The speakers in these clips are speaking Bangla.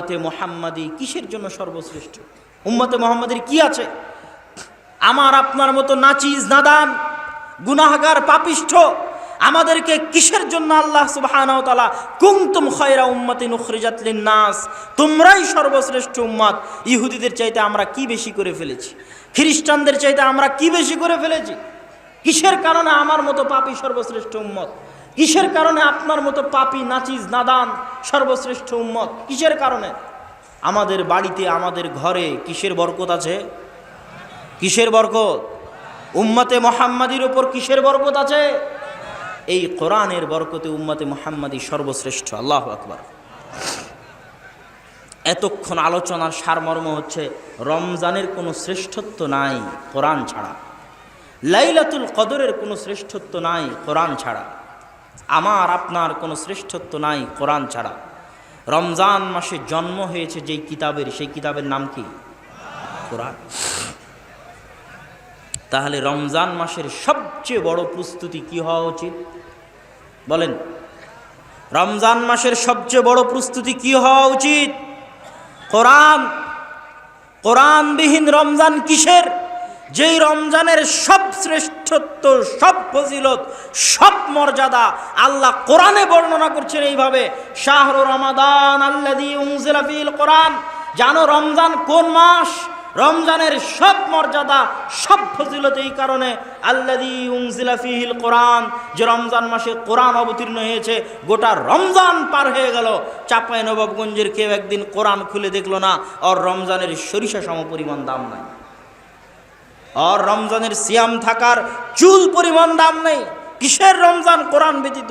উম্মতে মুহাম্মাদি কিসের জন্য সর্বশ্রেষ্ঠ? উম্মতে মুহাম্মাদের কি আছে? আমার আপনার মতো নাচিজ নাদান গুনাহগার পাপিষ্ঠ আমাদেরকে কিসের জন্য আল্লাহ সুবহানাহু ওয়া তাআলা কুনতুম খায়রা উম্মাতিন উখরিজাত লিন-নাস, তোমরাই সর্বশ্রেষ্ঠ উম্মত। ইহুদিদের চাইতে আমরা কি বেশি করে ফেলেছি? খ্রিস্টানদের চাইতে আমরা কি বেশি করে ফেলেছি? কিসের কারণে আমার মতো পাপী সর্বশ্রেষ্ঠ উম্মত? কিসের কারণে আপনার মতো পাপী নাচিজ নাদান সর্বশ্রেষ্ঠ উম্মত? কিসের কারণে? আমাদের বাড়িতে আমাদের ঘরে কিসের বরকত আছে? কিসের বরকত? উম্মতে মুহাম্মাদির উপর কিসের বরকত আছে? এই কোরআনের বরকতে উম্মতে মুহাম্মাদি সর্বশ্রেষ্ঠ। আল্লাহু আকবার। এতক্ষণ আলোচনার সারমর্ম হচ্ছে রমজানের কোনো শ্রেষ্ঠত্ব নাই কোরআন ছাড়া, লাইলাতুল কদরের কোনো শ্রেষ্ঠত্ব নাই কোরআন ছাড়া, আমার আপনার কোনো শ্রেষ্ঠত্ব নাই কোরআন ছাড়া। রমজান মাসে জন্ম হয়েছে যেই কিতাবের, সেই কিতাবের নাম কি? কোরআন। তাহলে রমজান মাসের সবচেয়ে বড় প্রস্তুতি কি হওয়া উচিত বলেন? রমজান মাসের সবচেয়ে বড় প্রস্তুতি কি হওয়া উচিত? কোরআন। কোরআনবিহীন রমজান কিসের? যেই রমজানের সব শ্রেষ্ঠত্ব, সব ফজিলত, সব মর্যাদা আল্লাহ কোরআনে বর্ণনা করছেন এইভাবে, শাহরু রমাদান আল্লাযী উনজিলা ফীহিল কোরআন। জানো রমজান কোন মাস? রমজানের সব মর্যাদা, সব ফজিলত এই কারণে আল্লাযী উনজিলা ফীহিল কোরআন, যে রমজান মাসে কোরআন অবতীর্ণ হয়েছে। গোটা রমজান পার হয়ে গেল, চাঁপাইনবাবগঞ্জের কেউ একদিন কোরআন খুলে দেখলো না, আর রমজানের সরিষা সম পরিমাণ দাম নাই, আর রমজানের সিয়াম থাকার চুল পরিমাণ দাম নেই। কিসের রমজান? কোরআন ব্যতীত।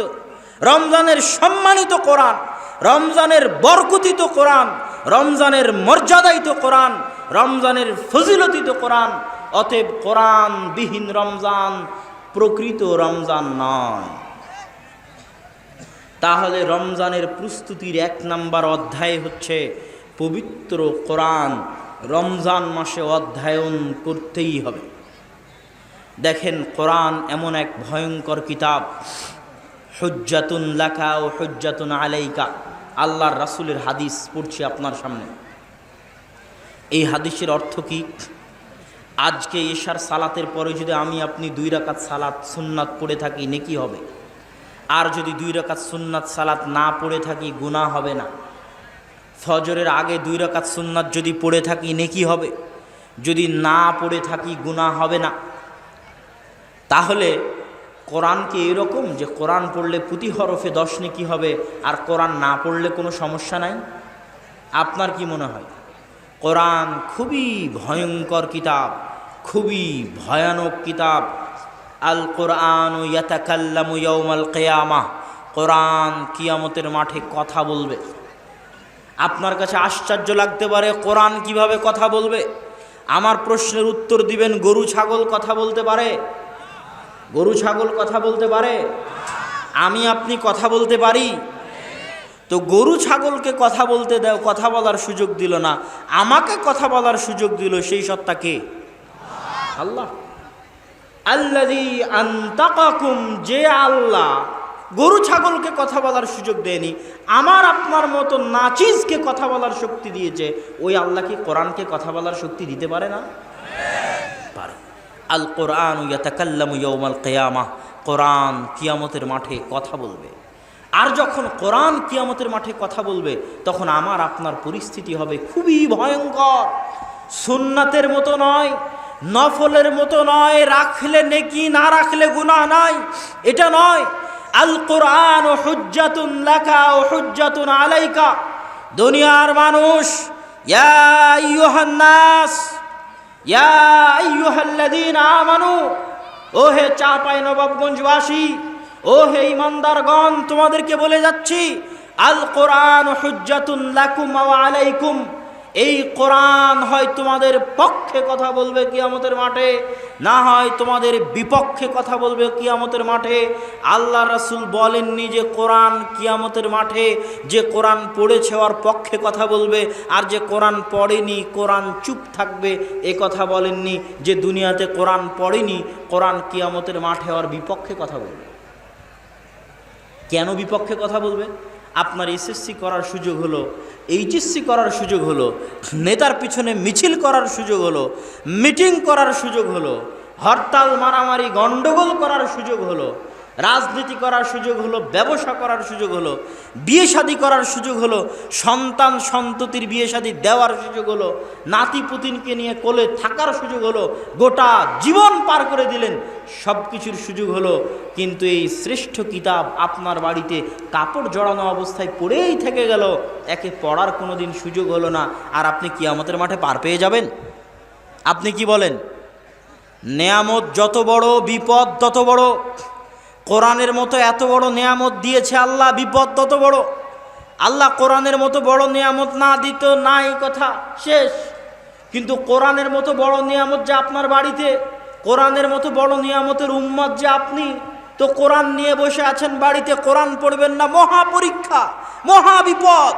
রমজানের সম্মানিত কোরআন, রমজানের বরকতিত কোরআন, রমজানের মর্যাদায়িত কোরআন, রমজানের ফজিলতিত কোরআন। অতএব কোরআনবিহীন রমজান প্রকৃত রমজান নয়। তাহলে রমজানের প্রস্তুতির 1 নম্বর অধ্যায় হচ্ছে পবিত্র কোরআন। রমজান মাসে অধ্যয়ন করতেই হবে। দেখেন কোরআন এমন এক ভয়ঙ্কর কিতাব, হুজ্জাতুন লাকা ও হুজ্জাতুন আলাইকা। আল্লাহর রাসূলের হাদিস পড়ছি আপনার সামনে। এই হাদিসের অর্থ কি? আজকে এশার সালাতের পরে যদি আমি আপনি 2 রাকাত সালাত সুন্নাত পড়ে থাকি নেকি হবে, আর যদি 2 রাকাত সুন্নাত সালাত না পড়ে থাকি গুনাহ হবে না। ফজরের আগে 2 রাকাত সুন্নাত যদি পড়ে থাকি নেকি হবে, যদি না পড়ে থাকি গুনাহ হবে না। তাহলে কোরআন কি এরকম যে কোরআন পড়লে প্রতি হরফে 10 নেকি হবে, আর কোরআন না পড়লে কোনো সমস্যা নাই? আপনার কি মনে হয়? কোরআন খুবই ভয়ঙ্কর কিতাব, খুবই ভয়ানক কিতাব। আল কোরআন ইয়াতাকাল্লামু ইয়াউমাল কিয়ামাহ। কোরআন কিয়ামতের মাঠে কথা বলবে। আপনার কাছে আশ্চর্য লাগতে পারে কোরআন কিভাবে কথা বলবে। আমার প্রশ্নের উত্তর দিবেন, গরু ছাগল কথা বলতে পারে? গরু ছাগল কথা বলতে পারে? আমি আপনি কথা বলতে পারি? তো গরু ছাগলকে কথা বলতে দাও, কথা বলার সুযোগ দিল না, আমাকে কথা বলার সুযোগ দিল, সেই সত্তা কে? আল্লাহ। আল্লাযী আনতাকাকুম, যে আল্লাহ গরু ছাগলকে কথা বলার সুযোগ দেয়নি, আমার আপনার মতো নাচিজকে কথা বলার শক্তি দিয়েছে, ওই আল্লাহ কি কোরআনকে কথা বলার শক্তি দিতে পারে না? পারে। আল কোরআন ইয়াতাকাল্লামু ইয়াউমাল কিয়ামাহ। কোরআন কিয়ামতের মাঠে কথা বলবে। আর যখন কোরআন কিয়ামতের মাঠে কথা বলবে, তখন আমার আপনার পরিস্থিতি হবে খুবই ভয়ঙ্কর। সুন্নাতের মতো নয়, নফলের মতো নয়, রাখলে নেকি না রাখলে গুনাহ নাই, এটা নয়। আল কোরআন হুজ্জাতুন লাকা ও হুজ্জাতুন আলাইকা। দুনিয়ার মানুষ, ইয়া আইয়ুহান নাস, ইয়া আইয়ুহাল্লাযীনা আমানু, ও হে চাঁপাইনবাবগঞ্জবাসী, ও হে ইমানদারগণ, তোমাদেরকে বলে যাচ্ছি, আল কোরআন হুজ্জাতুন লাকুম ওয়া আলাইকুম। এই কোরআন হয় তোমাদের পক্ষে কথা বলবে কিয়ামতের মাঠে, না হয় তোমাদের বিপক্ষে কথা বলবে কিয়ামতের মাঠে। আল্লাহ রাসূল বলেননি যে কোরআন কিয়ামতের মাঠে যে কোরআন পড়েছে ওর পক্ষে কথা বলবে, আর যে কোরআন পড়েনি কোরআন চুপ থাকবে, এ কথা বলেননি। যে দুনিয়াতে কোরআন পড়েনি, কোরআন কিয়ামতের মাঠে ওর বিপক্ষে কথা বলবে। কেন বিপক্ষে কথা বলবে? আপনার এসএসসি করার সুযোগ হলো, এইচএসসি করার সুযোগ হলো, নেতার পিছনে মিছিল করার সুযোগ হলো, মিটিং করার সুযোগ হলো, হরতাল মারামারি গণ্ডগোল করার সুযোগ হলো, রাজনীতি করার সুযোগ হলো, ব্যবসা করার সুযোগ হলো, বিয়ে শাদী করার সুযোগ হলো, সন্তান সন্ততির বিয়ে শাদী দেওয়ার সুযোগ হলো, নাতি পুতিনকে নিয়ে কোলে থাকার সুযোগ হলো, গোটা জীবন পার করে দিলেন, সব কিছুর সুযোগ হলো, কিন্তু এই শ্রেষ্ঠ কিতাব আপনার বাড়িতে কাপড় জড়ানো অবস্থায় পড়েই থেকে গেল, একে পড়ার কোনো দিন সুযোগ হলো না, আর আপনি কিয়ামতের মাঠে পার পেয়ে যাবেন? আপনি কি বলেন? নেয়ামত যত বড়, বিপদ তত বড়। কোরআনের মতো এত বড় নেয়ামত দিয়েছে আল্লাহ, বিপদ তত বড়। আল্লাহ কোরআনের মতো বড় নেয়ামত না দিত নাই, কথা শেষ। কিন্তু কোরআনের মতো বড় নিয়ামত যে আপনার বাড়িতে, কোরআনের মতো বড় নিয়ামতের উম্মত যে আপনি, তো কোরআন নিয়ে বসে আছেন বাড়িতে, কোরআন পড়বেন না, মহা পরীক্ষা, মহা বিপদ।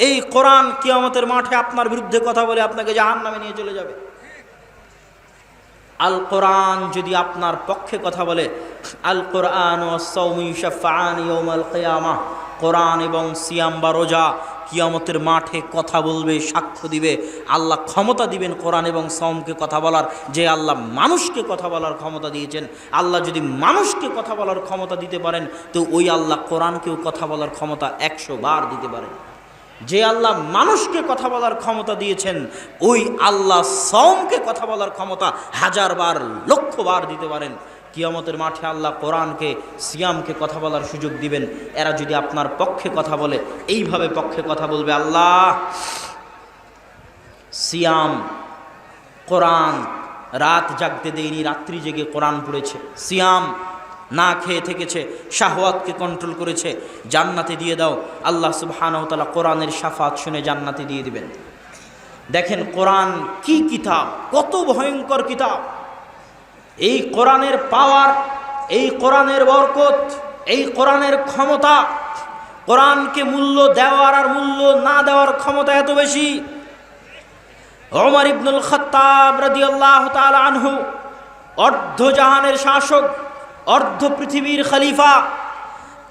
এই কোরআন কিয়ামতের মাঠে আপনার বিরুদ্ধে কথা বলে আপনাকে জাহান্নামে নিয়ে চলে যাবে। আল কোরআন যদি আপনার পক্ষে কথা বলে, আল কোরআন ওয়াস সাওমু ইউশাফাআন ইয়াউমাল কিয়ামাহ, কোরআন এবং সিয়াম বা রোজা কিয়ামতের মাঠে কথা বলবে, সাক্ষ্য দিবে। আল্লাহ ক্ষমতা দিবেন কোরআন এবং সাওমকে কথা বলার, যে আল্লাহ মানুষকে কথা বলার ক্ষমতা দিয়েছেন। আল্লাহ যদি মানুষকে কথা বলার ক্ষমতা দিতে পারেন, তো ওই আল্লাহ কোরআনকেও কথা বলার ক্ষমতা 100 বার দিতে পারেন। যে আল্লাহ মানুষকে কথা বলার ক্ষমতা দিয়েছেন, ওই আল্লাহ সাওমকে কথা বলার ক্ষমতা 1000 বার, লক্ষ বার দিতে পারেন। কিয়ামতের মাঠে আল্লাহ কোরআনকে, সিয়ামকে কথা বলার সুযোগ দিবেন। এরা যদি আপনার পক্ষে কথা বলে, এইভাবে পক্ষে কথা বলবে, আল্লাহ সিয়াম, কোরআন রাত জাগতে দেয়নি, রাত্রি জেগে কোরআন পড়েছে, সিয়াম না খেয়ে থেকেছে, শাহওয়াতকে কন্ট্রোল করেছে, জান্নাতে দিয়ে দাও। আল্লাহ সুবহানাহু ওয়া তাআলা কোরআনের শাফাত শুনে জান্নাতে দিয়ে দিবেন। দেখেন কোরআন কি কিতাব, কত ভয়ঙ্কর কিতাব। এই কোরআনের পাওয়ার, এই কোরআনের বরকত, এই কোরআনের ক্ষমতা, কোরআনকে মূল্য দেওয়ার আর মূল্য না দেওয়ার ক্ষমতা এত বেশি। ওমর ইবনুল খাত্তাব রাদিয়াল্লাহু তাআলা আনহু, অর্ধজাহানের শাসক, অর্ধ পৃথিবীর খলিফা,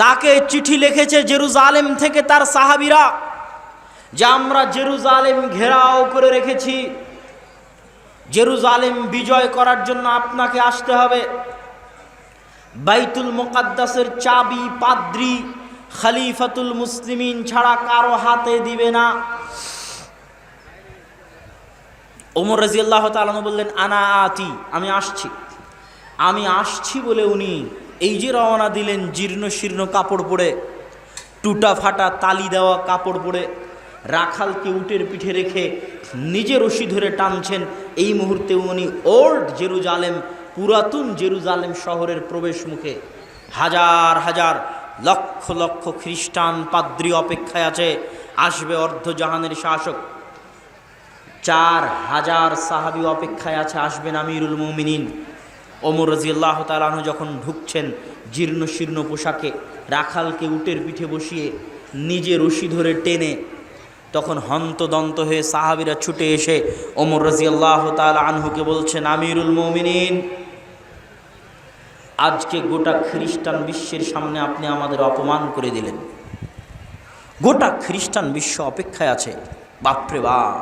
তাকে চিঠি লিখেছে জেরুজালেম থেকে তার সাহাবীরা, যে আমরা জেরুজালেম ঘেরাও করে রেখেছি, জেরুজালেম বিজয় করার জন্য আপনাকে আসতে হবে। বাইতুল মুকাদ্দাসের চাবি পাদ্রী খলিফাতুল মুসলিমিন ছাড়া কারো হাতে দিবে না। ওমর রাদিয়াল্লাহু তাআলা বললেন, আনা আতি, আমি আসছি। আমি আসছি বলে উনি এই যে রওনা দিলেন, জীর্ণ শীর্ণ কাপড় পরে, টুটা ফাটা তালি দেওয়া কাপড় পরে, রাখালকে উটের পিঠে রেখে নিজে রশি ধরে টানছেন। এই মুহূর্তে উনি ওল্ড জেরুজালেম, পুরাতন জেরুজালেম শহরের প্রবেশ মুখে। হাজার হাজার, লক্ষ লক্ষ খ্রিস্টান পাদ্রী অপেক্ষায় আছে, আসবে অর্ধজাহানের শাসক। 4000 সাহাবী অপেক্ষায় আছে, আসবেন আমিরুল মুমিনিন। ওমর রাদিয়াল্লাহু তাআলা আনহু যখন ঢুকছেন জীর্ণ শীর্ণ পোশাকে, রাখালকে উটের পিঠে বসিয়ে নিজে রশি ধরে টেনে, তখন হন্তদন্ত হয়ে সাহাবীরা ছুটে এসে ওমর রাদিয়াল্লাহু তাআলা আনহুকে বলছেন, আমিরুল মুমিনিন, আজকে গোটা খ্রিস্টান বিশ্বের সামনে আপনি আমাদের অপমান করে দিলেন। গোটা খ্রিস্টান বিশ্ব অপেক্ষায় আছে। বাপরে বাপ,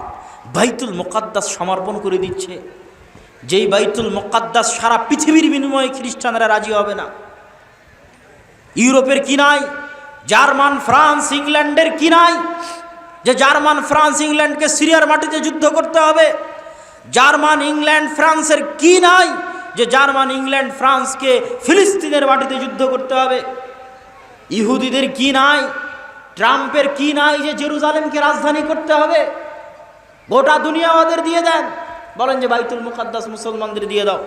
বাইতুল মুকাদ্দাস সমর্পণ করে দিচ্ছে, যেই বাইতুল মুকাদ্দাস সারা পৃথিবীর বিনিময়ে খ্রিস্টানরা রাজি হবে না। ইউরোপের কি নাই, জার্মান ফ্রান্স ইংল্যান্ডের কি নাই, যে জার্মান ফ্রান্স ইংল্যান্ডকে সিরিয়ার মাটিতে যুদ্ধ করতে হবে? জার্মান ইংল্যান্ড ফ্রান্সের কি নাই, যে জার্মান ইংল্যান্ড ফ্রান্সকে ফিলিস্তিনের মাটিতে যুদ্ধ করতে হবে? ইহুদিদের কি নাই, ট্রাম্পের কি নাই, যে জেরুজালেমকে রাজধানী করতে হবে? গোটা দুনিয়া আমাদের দিয়ে দেন, বলেন যে বাইতুল মুকাদ্দাস মুসলমানদের দিয়ে দাও,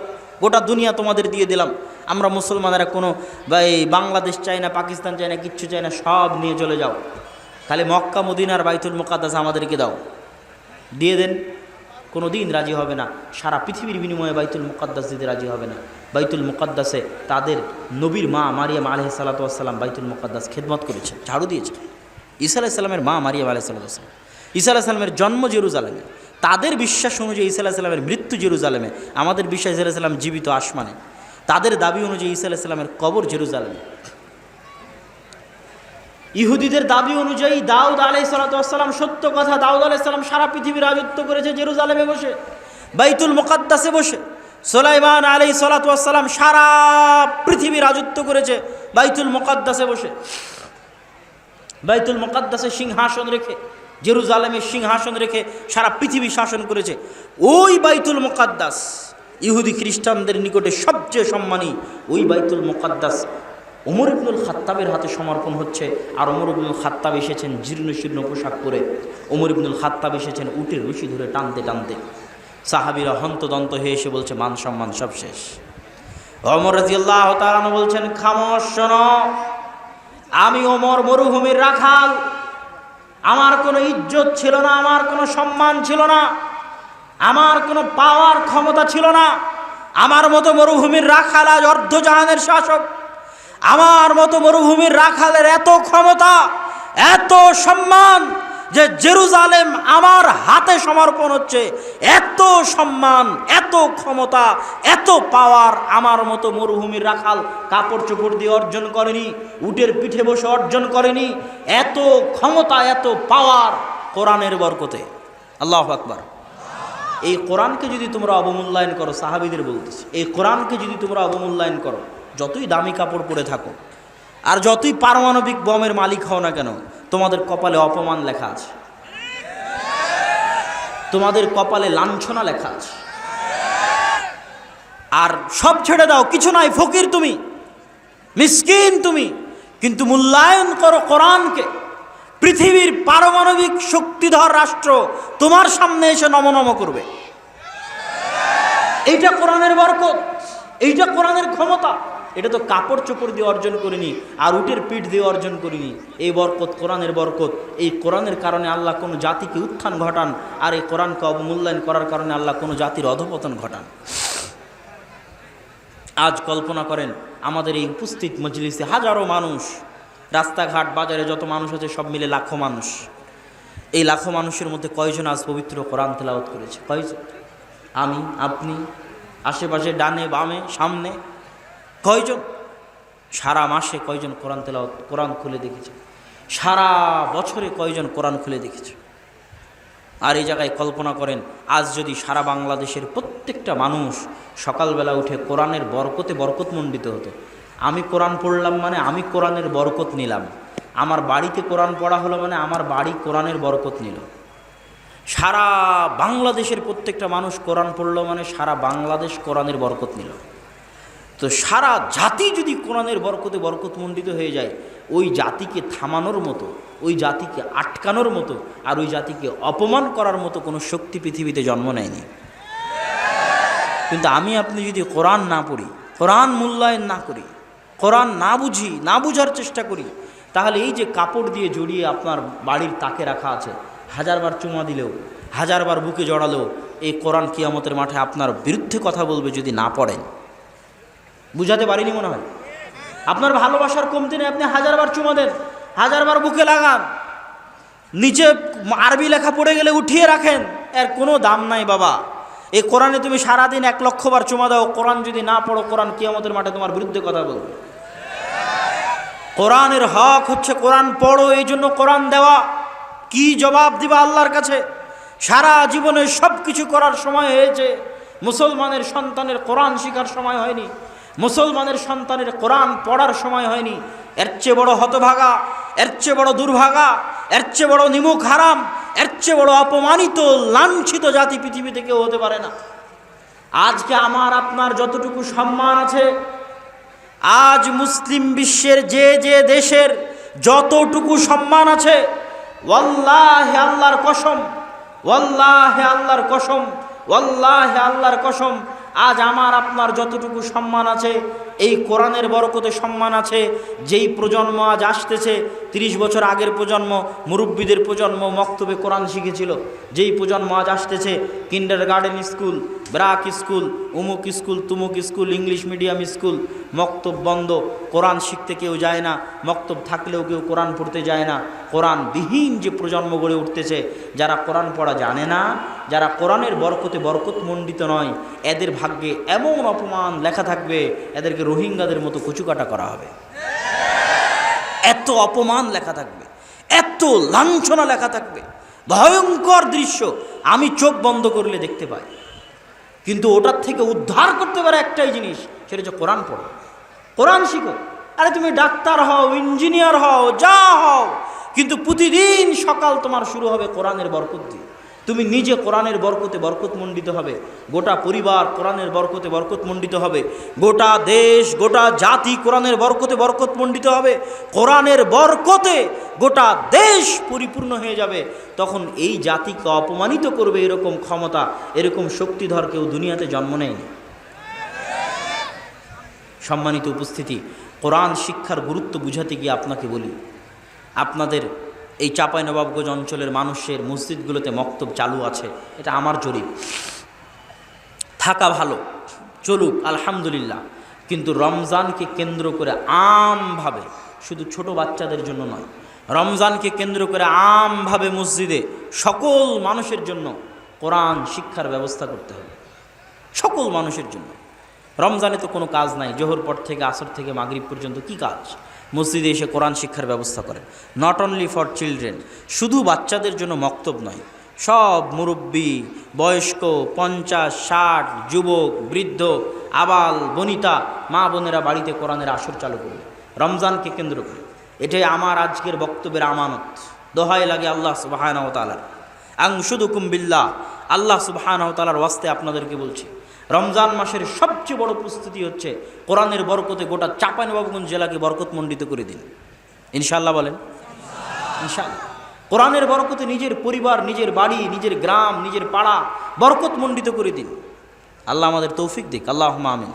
গোটা দুনিয়া তোমাদের দিয়ে দিলাম। আমরা মুসলমানেরা কোনো বাংলাদেশ চাই না, পাকিস্তান চাই না, কিচ্ছু চাই না, সব নিয়ে চলে যাও, খালি মক্কা মদিনার বাইতুল মুকাদ্দাস আমাদেরকে দাও। দিয়ে দেন, কোনো দিন রাজি হবে না। সারা পৃথিবীর বিনিময়ে বাইতুল মুকাদ্দাস দিতে রাজি হবে না। বাইতুল মুকাদ্দাসে তাদের নবীর মা মারিয়াম আলাইহিস সালাতু ওয়াস সালাম বাইতুল মুকাদ্দাস খেদমত করেছে, ঝাড়ু দিয়েছে। ঈসা আলাইহিস সালামের মা মারিয়াম আলাইহিস সালাতু ওয়াস সালাম, ঈসা আলাইহিস সালামের জন্ম জেরুজালেমে, তাদের বিশ্বাস অনুযায়ী ঈসা আলাইহিস সালামের মৃত্যু জেরুজালেমে, আমাদের বিশ্বাস ঈসা আলাইহিস সালাম জীবিত আসমানে। তাদের দাবি অনুযায়ী ঈসা আলাইহিস সালামের কবর জেরুজালেমে। ইহুদিদের দাবি অনুযায়ী দাউদ আলাইহিস সালাম সত্য কথা, দাউদ আলাইহিস সালাম সারা পৃথিবী রাজত্ব করেছে জেরুজালেমে বসে, বাইতুল মুকাদ্দাসে বসে। সুলাইমান আলাইহিস সালাম সারা পৃথিবী রাজত্ব করেছে বাইতুল মুকাদ্দাসে বসে, বাইতুল মুকাদ্দাসে সিংহাসন রেখে, জেরুজালেমের সিংহাসন রেখে সারা পৃথিবী শাসন করেছে। ওই বাইতুল মুকাদ্দাস ইহুদি খ্রিস্টানদের নিকটে সবচেয়ে সম্মানী ওই বাইতুল মুকাদ্দাস ওমর ইবনুল খাত্তাবের হাতে সমর্পণ হচ্ছে। আর ওমর ইবনুল খাত্তাব এসেছেন জীর্ণ শীর্ণ পোশাক পরে, ওমর ইবনুল খাত্তাব এসেছেন উটের রশি ধরে টানতে টানতে। সাহাবীরা হন্তদন্ত হয়ে এসে বলছে মান সম্মান সব শেষ। ওমর রাদিয়াল্লাহু তাআলা বলছেন খামোশ শোনো, আমি ওমর মরুভূমির রাখাল, আমার কোনো ইজ্জত ছিল না, আমার কোনো সম্মান ছিল না, আমার কোনো পাওয়ার ক্ষমতা ছিল না। আমার মতো মরুভূমির রাখাল আজ অর্ধজাহানের শাসক, আমার মতো মরুভূমির রাখালের এত ক্ষমতা, এত সম্মান যে জেরুজালেম আমার হাতে সমর্পণ হচ্ছে। এত সম্মান, এত ক্ষমতা, এত পাওয়ার আমার মতো মরুভূমির রাখাল কাপড় চোপড় দিয়ে অর্জন করেনি, উটের পিঠে বসে অর্জন করেনি। এত ক্ষমতা, এত পাওয়ার কোরআনের বরকতে। আল্লাহু আকবার। এই কোরআনকে যদি তোমরা অবমূল্যায়ন করো, সাহাবীদের বলতেছি, এই কোরআনকে যদি তোমরা অবমূল্যায়ন করো, যতই দামি কাপড় পরে থাকো আর যতই পারমাণবিক বমের মালিক হও না কেন, তোমাদের কপালে অপমান লেখা আছে, তোমাদের কপালে লাঞ্ছনা লেখা আছে। আর সব ছেড়ে দাও, কিছু নাই, ফকির তুমি, মিসকিন তুমি, কিন্তু মূল্যায়ন করো কোরআনকে। পৃথিবীর পারমাণবিক শক্তিধর রাষ্ট্র তোমার সামনে এসে নমনম করবে। এইটা কোরআনের বরকত, এইটা কোরআনের ক্ষমতা। এটা তো কাপড় চোপড় দিয়ে অর্জন করিনি, আর উটের পিঠ দিয়ে অর্জন করিনি। এই বরকত কোরআনের বরকত। এই কোরআনের কারণে আল্লাহ কোনো জাতিকে উত্থান ঘটান, আর এই কোরআনকে অবমূল্যায়ন করার কারণে আল্লাহ কোনো জাতির অধঃপতন ঘটান। আজ কল্পনা করেন আমাদের এই উপস্থিত মজলিসে হাজারো মানুষ, রাস্তাঘাট বাজারে যত মানুষ আছে সব মিলে লাখো মানুষ। এই লাখো মানুষের মধ্যে কয়জন আজ পবিত্র কোরআন তেলাওয়াত করেছে? কয়জন? আমি, আপনি, আশেপাশে, ডানে বামে, সামনে, কয়জন? সারা মাসে কয়জন কোরআন তেলাওয়াত, কোরআন খুলে দেখেছে? সারা বছরে কয়জন কোরআন খুলে দেখেছে? আর এই জায়গায় কল্পনা করেন আজ যদি সারা বাংলাদেশের প্রত্যেকটা মানুষ সকালবেলা উঠে কোরআনের বরকতে বরকতমণ্ডিত হতো। আমি কোরআন পড়লাম মানে আমি কোরআনের বরকত নিলাম, আমার বাড়িতে কোরআন পড়া হলো মানে আমার বাড়ি কোরআনের বরকত নিল। সারা বাংলাদেশের প্রত্যেকটা মানুষ কোরআন পড়লো মানে সারা বাংলাদেশ কোরআনের বরকত নিল। তো সারা জাতি যদি কোরআনের বরকতে বরকতমণ্ডিত হয়ে যায়, ওই জাতিকে থামানোর মতো, ওই জাতিকে আটকানোর মতো, আর ওই জাতিকে অপমান করার মতো কোনো শক্তি পৃথিবীতে জন্ম নেয়নি। কিন্তু আমি আপনি যদি কোরআন না পড়ি, কোরআন মূল্যায়ন না করি, কোরআন না বুঝি, না বুঝার চেষ্টা করি, তাহলে এই যে কাপড় দিয়ে জড়িয়ে আপনার বাড়ির তাকে রাখা আছে, হাজারবার চুমা দিলেও, হাজারবার বুকে জড়ালেও এই কোরআন কিয়ামতের মাঠে আপনার বিরুদ্ধে কথা বলবে যদি না পড়েন। বুঝাতে পারিনি মনে হয়? আপনার ভালোবাসার কমতি নেই, আপনি হাজারবার চুমা দেন, হাজারবার বুকে লাগান, নিচে আরবি লেখা পড়ে গেলে উঠিয়ে রাখেন, এর কোনো দাম নাই বাবা। এই কোরআনে তুমি সারাদিন 1,00,000 বার চুমা দাও, কোরআন যদি না পড়ো, কোরআন কিয়ামতের মাঠে তোমার বিরুদ্ধে কথা বলবে। কোরআনের হক হচ্ছে কোরআন পড়ো, এই জন্য কোরআন দেওয়া। কি জবাব দিবা আল্লাহর কাছে? সারা জীবনে সব কিছু করার সময় হয়েছে, মুসলমানের সন্তানের কোরআন শেখার সময় হয়নি, মুসলমানের সন্তানের কোরআন পড়ার সময় হয়নি। এর চেয়ে বড় হতভাগা, এর চেয়ে বড় দুর্ভাগা, এর চেয়ে বড় নিমুখ হারাম, এর চেয়ে বড় অপমানিত লাঞ্ছিত জাতি পৃথিবীতে কেউ হতে পারে না। আজকে আমার আপনার যতটুকু সম্মান আছে, আজ মুসলিম বিশ্বের যে যে দেশের যতটুকু সম্মান আছে, ওয়াল্লাহি আল্লাহর কসম, ওয়াল্লাহি আল্লাহর কসম, ওয়াল্লাহি আল্লাহর কসম, আজ আমার আপনার যতটুকু সম্মান আছে এই কোরআনের বরকতে সম্মান আছে। যেই প্রজন্ম আজ আসতেছে, 30 বছর আগের প্রজন্ম, মুরব্বীদের প্রজন্ম মক্তবে কোরআন শিখেছিল। যেই প্রজন্ম আজ আসতেছে, কিন্ডারগার্টেন স্কুল, ব্রাক স্কুল, উমুক স্কুল, তুমুক স্কুল, ইংলিশ মিডিয়াম স্কুল, মক্তব বন্ধ, কোরআন শিখতে কেউ যায় না, মক্তব থাকলেও কেউ কোরআন পড়তে যায় না। কোরআনবিহীন যে প্রজন্ম গড়ে উঠতেছে, যারা কোরআন পড়া জানে না, যারা কোরআনের বরকতে বরকতমণ্ডিত নয়, এদের ভাগ্যে এমন অপমান লেখা থাকবে, এদেরকে রোহিঙ্গাদের মতো কচুকাটা করা হবে। এত অপমান লেখা থাকবে, এত লাঞ্ছনা লেখা থাকবে, ভয়ঙ্কর দৃশ্য আমি চোখ বন্ধ করলে দেখতে পাই। কিন্তু ওটার থেকে উদ্ধার করতে পারে একটাই জিনিস, সেটা হচ্ছে কোরআন পড়ো, কোরআন শিখো। আরে তুমি ডাক্তার হও, ইঞ্জিনিয়ার হও, যা হও, কিন্তু প্রতিদিন সকাল তোমার শুরু হবে কোরআনের বরকত দিয়ে। তুমি নিজে কোরআনের বরকতে বরকতমণ্ডিত হবে, গোটা পরিবার কোরআনের বরকতে বরকতমণ্ডিত হবে, গোটা দেশ গোটা জাতি কোরআনের বরকতে বরকতমণ্ডিত হবে। কোরআনের বরকতে গোটা দেশ পরিপূর্ণ হয়ে যাবে। তখন এই জাতিকে অপমানিত করবে এরকম ক্ষমতা, এরকম শক্তিধর কেউ দুনিয়াতে জন্ম নেয়নি। সম্মানিত উপস্থিতি, কোরআন শিক্ষার গুরুত্ব বুঝাতে গিয়ে আপনাকে বলি, আপনাদের এই চাঁপাইনবাবগঞ্জ অঞ্চলের মানুষের মসজিদগুলোতে মক্তব চালু আছে, এটা আমার জরিপ। থাকা ভালো, চলুক, আলহামদুলিল্লাহ। কিন্তু রমজানকে কেন্দ্র করে আমভাবে, শুধু ছোট বাচ্চাদের জন্য নয়, রমজানকে কেন্দ্র করে আমভাবে মসজিদে সকল মানুষের জন্য কোরআন শিক্ষার ব্যবস্থা করতে হবে, সকল মানুষের জন্য। রমজানে তো কোনো কাজ নাই, জোহর পর থেকে আসর থেকে মাগরিব পর্যন্ত কি কাজ? মসজিদে এসে কোরআন শিক্ষার ব্যবস্থা করেন। নট অনলি ফর চিলড্রেন, শুধু বাচ্চাদের জন্য মক্তব নয়, সব মুরব্বী, বয়স্ক, 50, 60, যুবক, বৃদ্ধ, আবাল বনিতা, মা বোনেরা বাড়িতে কোরআনের আসর চালু করবে রমজানকে কেন্দ্র করে। এটাই আমার আজকের বক্তব্যের আমানত। দোহাই লাগে আল্লাহ সুবহানাহু ওয়া তাআলার, আনশুদুকুম বিল্লাহ, আল্লাহ সুবহানাহু ওয়া তাআলার ওয়াস্তে আপনাদেরকে বলছি, রমজান মাসের সবচেয়ে বড় প্রস্তুতি হচ্ছে কোরআনের বরকতে গোটা চাঁপাইনবাবগঞ্জ জেলাকে বরকতমণ্ডিত করে দিন। ইনশাআল্লাহ বলেন, ইনশাআল্লাহ। কোরআনের বরকতে নিজের পরিবার, নিজের বাড়ি, নিজের গ্রাম, নিজের পাড়া বরকতমণ্ডিত করে দিন। আল্লাহ আমাদের তৌফিক দিক, আল্লাহুম্মা আমিন।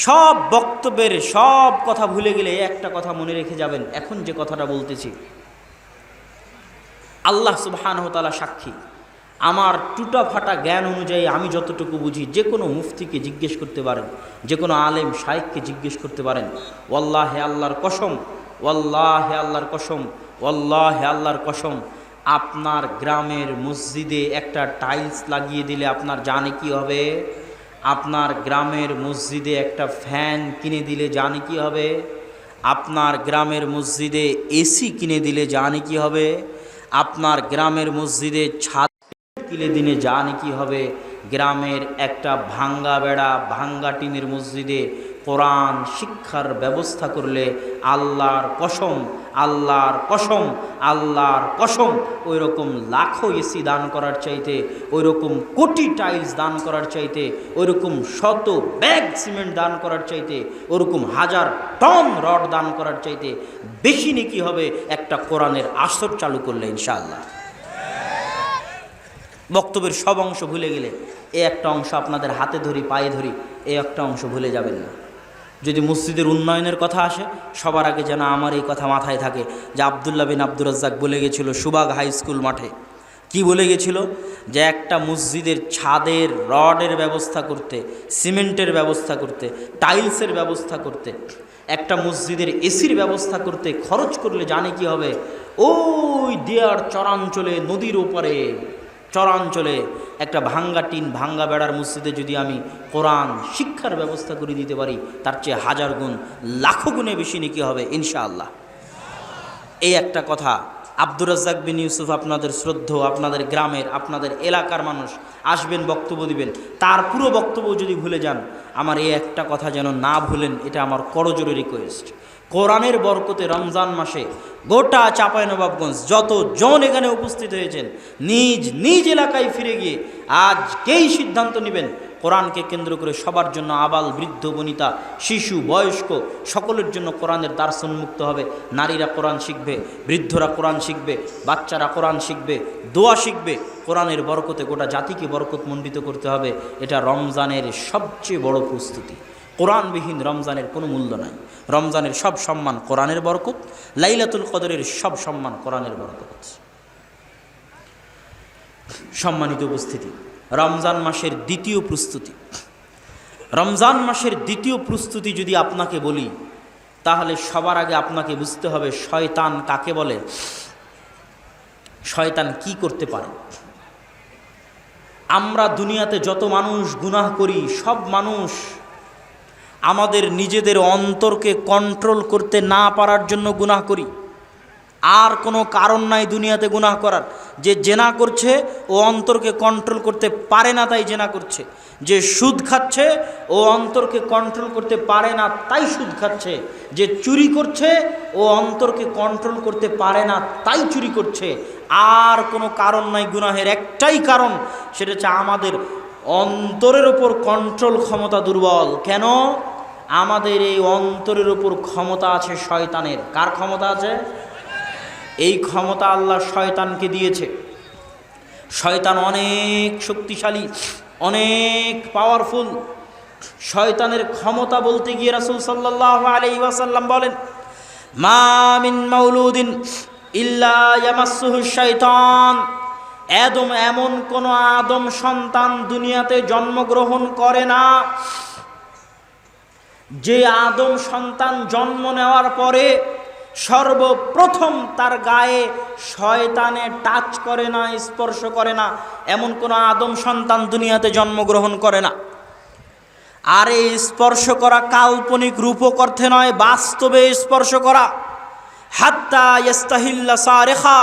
সব বক্তব্যের সব কথা ভুলে গেলে একটা কথা মনে রেখে যাবেন, এখন যে কথাটা বলতেছি, আল্লাহ সুবহানাহু ওয়া তাআলা সাক্ষী, আমার টুটা ফাটা জ্ঞান অনুযায়ী আমি যতটুকু বুঝি, যে কোনো মুফতিকে জিজ্ঞেস করতে পারেন, যে কোনো আলেম শাইখকে জিজ্ঞেস করতে পারেন। ওয়াল্লাহে আল্লাহর কসম, ওয়াল্লাহে আল্লাহর কসম, ওয়াল্লাহে আল্লাহর কসম, আপনার গ্রামের মসজিদে একটা টাইলস লাগিয়ে দিলে আপনার জানে কি হবে? আপনার গ্রামের মসজিদে একটা ফ্যান কিনে দিলে জানে কি হবে? আপনার গ্রামের মসজিদে এসি কিনে দিলে জানে কি হবে? আপনার গ্রামের মসজিদে ছাদ কিলে দিনে জানে কি হবে? গ্রামের একটা ভাঙ্গা বেড়া, ভাঙ্গা টিনের মসজিদে কোরআন শিক্ষার ব্যবস্থা করলে আল্লাহর কসম, আল্লাহর কসম, আল্লাহর কসম, ওই রকম লাখো এসি দান করার চাইতে, ওই রকম কোটি টাইলস দান করার চাইতে, ওই রকম শত ব্যাগ সিমেন্ট দান করার চাইতে, ওরকম 1000 টন রড দান করার চাইতে বেশি নেকি হবে একটা কোরআনের আসর চালু করলে ইনশাআল্লাহ। বক্তব্যের সব অংশ ভুলে গেলে এই একটা অংশ আপনাদের হাতে ধরি, পায়ে ধরি, এই একটা অংশ ভুলে যাবেন না। যদি মসজিদের উন্নয়নের কথা আসে, সবার আগে যেন আমার এই কথা মাথায় থাকে যে আব্দুল্লাহ বিন আব্দুর রাজ্জাক বলে গেছিল সুবাগ হাই স্কুল মাঠে, কি বলে গেছিল? যে একটা মসজিদের ছাদের রডের ব্যবস্থা করতে, সিমেন্টের ব্যবস্থা করতে, টাইলসের ব্যবস্থা করতে, একটা মসজিদের এসির ব্যবস্থা করতে খরচ করলে জানে কি হবে? ওই দেয়ার চরাঞ্চলে, নদীর ওপারে চরাঞ্চলে একটা ভাঙ্গা টিন, ভাঙ্গা বেড়ার মসজিদে যদি আমি কোরআন শিক্ষার ব্যবস্থা করে দিতে পারি, তার চেয়ে 1000 গুণ, লাখো গুণে বেশি নেকি হবে ইনশাআল্লাহ। এই একটা কথা আব্দুর রাজ্জাক বিন ইউসুফ, আপনাদের শ্রদ্ধ, আপনাদের গ্রামের, আপনাদের এলাকার মানুষ আসবেন, বক্তব্য দিবেন, তার পুরো বক্তব্য যদি ভুলে যান, আমার এই একটা কথা যেন না ভুলেন, এটা আমার করজোরে রিকোয়েস্ট। কোরআনের বরকতে রমজান মাসে গোটা চাঁপাইনবাবগঞ্জ যতজন এখানে উপস্থিত হয়েছেন, নিজ নিজ এলাকায় ফিরে গিয়ে আজকেই সিদ্ধান্ত নেবেন কোরআনকে কেন্দ্র করে সবার জন্য, আবাল বৃদ্ধ বনিতা শিশু বয়স্ক সকলের জন্য কোরআনের দার্স উন্মুক্ত হবে। নারীরা কোরআন শিখবে, বৃদ্ধরা কোরআন শিখবে, বাচ্চারা কোরআন শিখবে, দোয়া শিখবে। কোরআনের বরকতে গোটা জাতিকে বরকতমণ্ডিত করতে হবে। এটা রমজানের সবচেয়ে বড় প্রস্তুতি। কোরআনবিহীন রমজানের কোনো মূল্য নাই। রমজানের সব সম্মান কোরআনের বরকত, লাইলাতুল কদরের সব সম্মান কোরআনের বরকত। সম্মানিত উপস্থিতি, রমজান মাসের দ্বিতীয় প্রস্তুতি, রমজান মাসের দ্বিতীয় প্রস্তুতি যদি আপনাকে বলি, তাহলে সবার আগে আপনাকে বুঝতে হবে শয়তান কাকে বলে, শয়তান কি করতে পারে। আমরা দুনিয়াতে যত মানুষ গুনাহ করি, সব মানুষ আমাদের নিজেদের অন্তরকে কন্ট্রোল করতে না পারার জন্য গুনাহ করি। আর কোনো কারণ নাই দুনিয়াতে গুনাহ করার। যে জেনা করছে ও অন্তরকে কন্ট্রোল করতে পারে না তাই জেনা করছে। যে সুদ খাচ্ছে ও অন্তরকে কন্ট্রোল করতে পারে না তাই সুদ খাচ্ছে। যে চুরি করছে ও অন্তরকে কন্ট্রোল করতে পারে না তাই চুরি করছে। আর কোনো কারণ নাই গুনাহের, একটাই কারণ, সেটা হচ্ছে আমাদের অন্তরের ওপর কন্ট্রোল ক্ষমতা দুর্বল। কেন? আমাদের এই অন্তরের ওপর ক্ষমতা আছে শয়তানের। কার ক্ষমতা আছে? এই ক্ষমতা আল্লাহ শয়তানকে দিয়েছে। শয়তান অনেক শক্তিশালী, অনেক পাওয়ারফুল। শয়তানের ক্ষমতা বলতে গিয়ে রাসূল সাল্লাল্লাহু আলাইহি ওয়াসাল্লাম বলেন, মা মিন মাউলুদিন ইল্লা ইয়ামাসসুহু শাইতান। এমন কোন আদম সন্তান দুনিয়াতে জন্মগ্রহণ করে না যে আদম সন্তান জন্ম নেওয়ার পরে সর্বপ্রথম তার গায়ে শয়তানে টাচ করে না, স্পর্শ করে না। এমন কোন আদম সন্তান দুনিয়াতে জন্মগ্রহণ করে না। আর এই স্পর্শ করা কাল্পনিক রূপক অর্থে নয়, বাস্তবে স্পর্শ করা। হাত্তা ইস্তাহিল্লা সারেখা,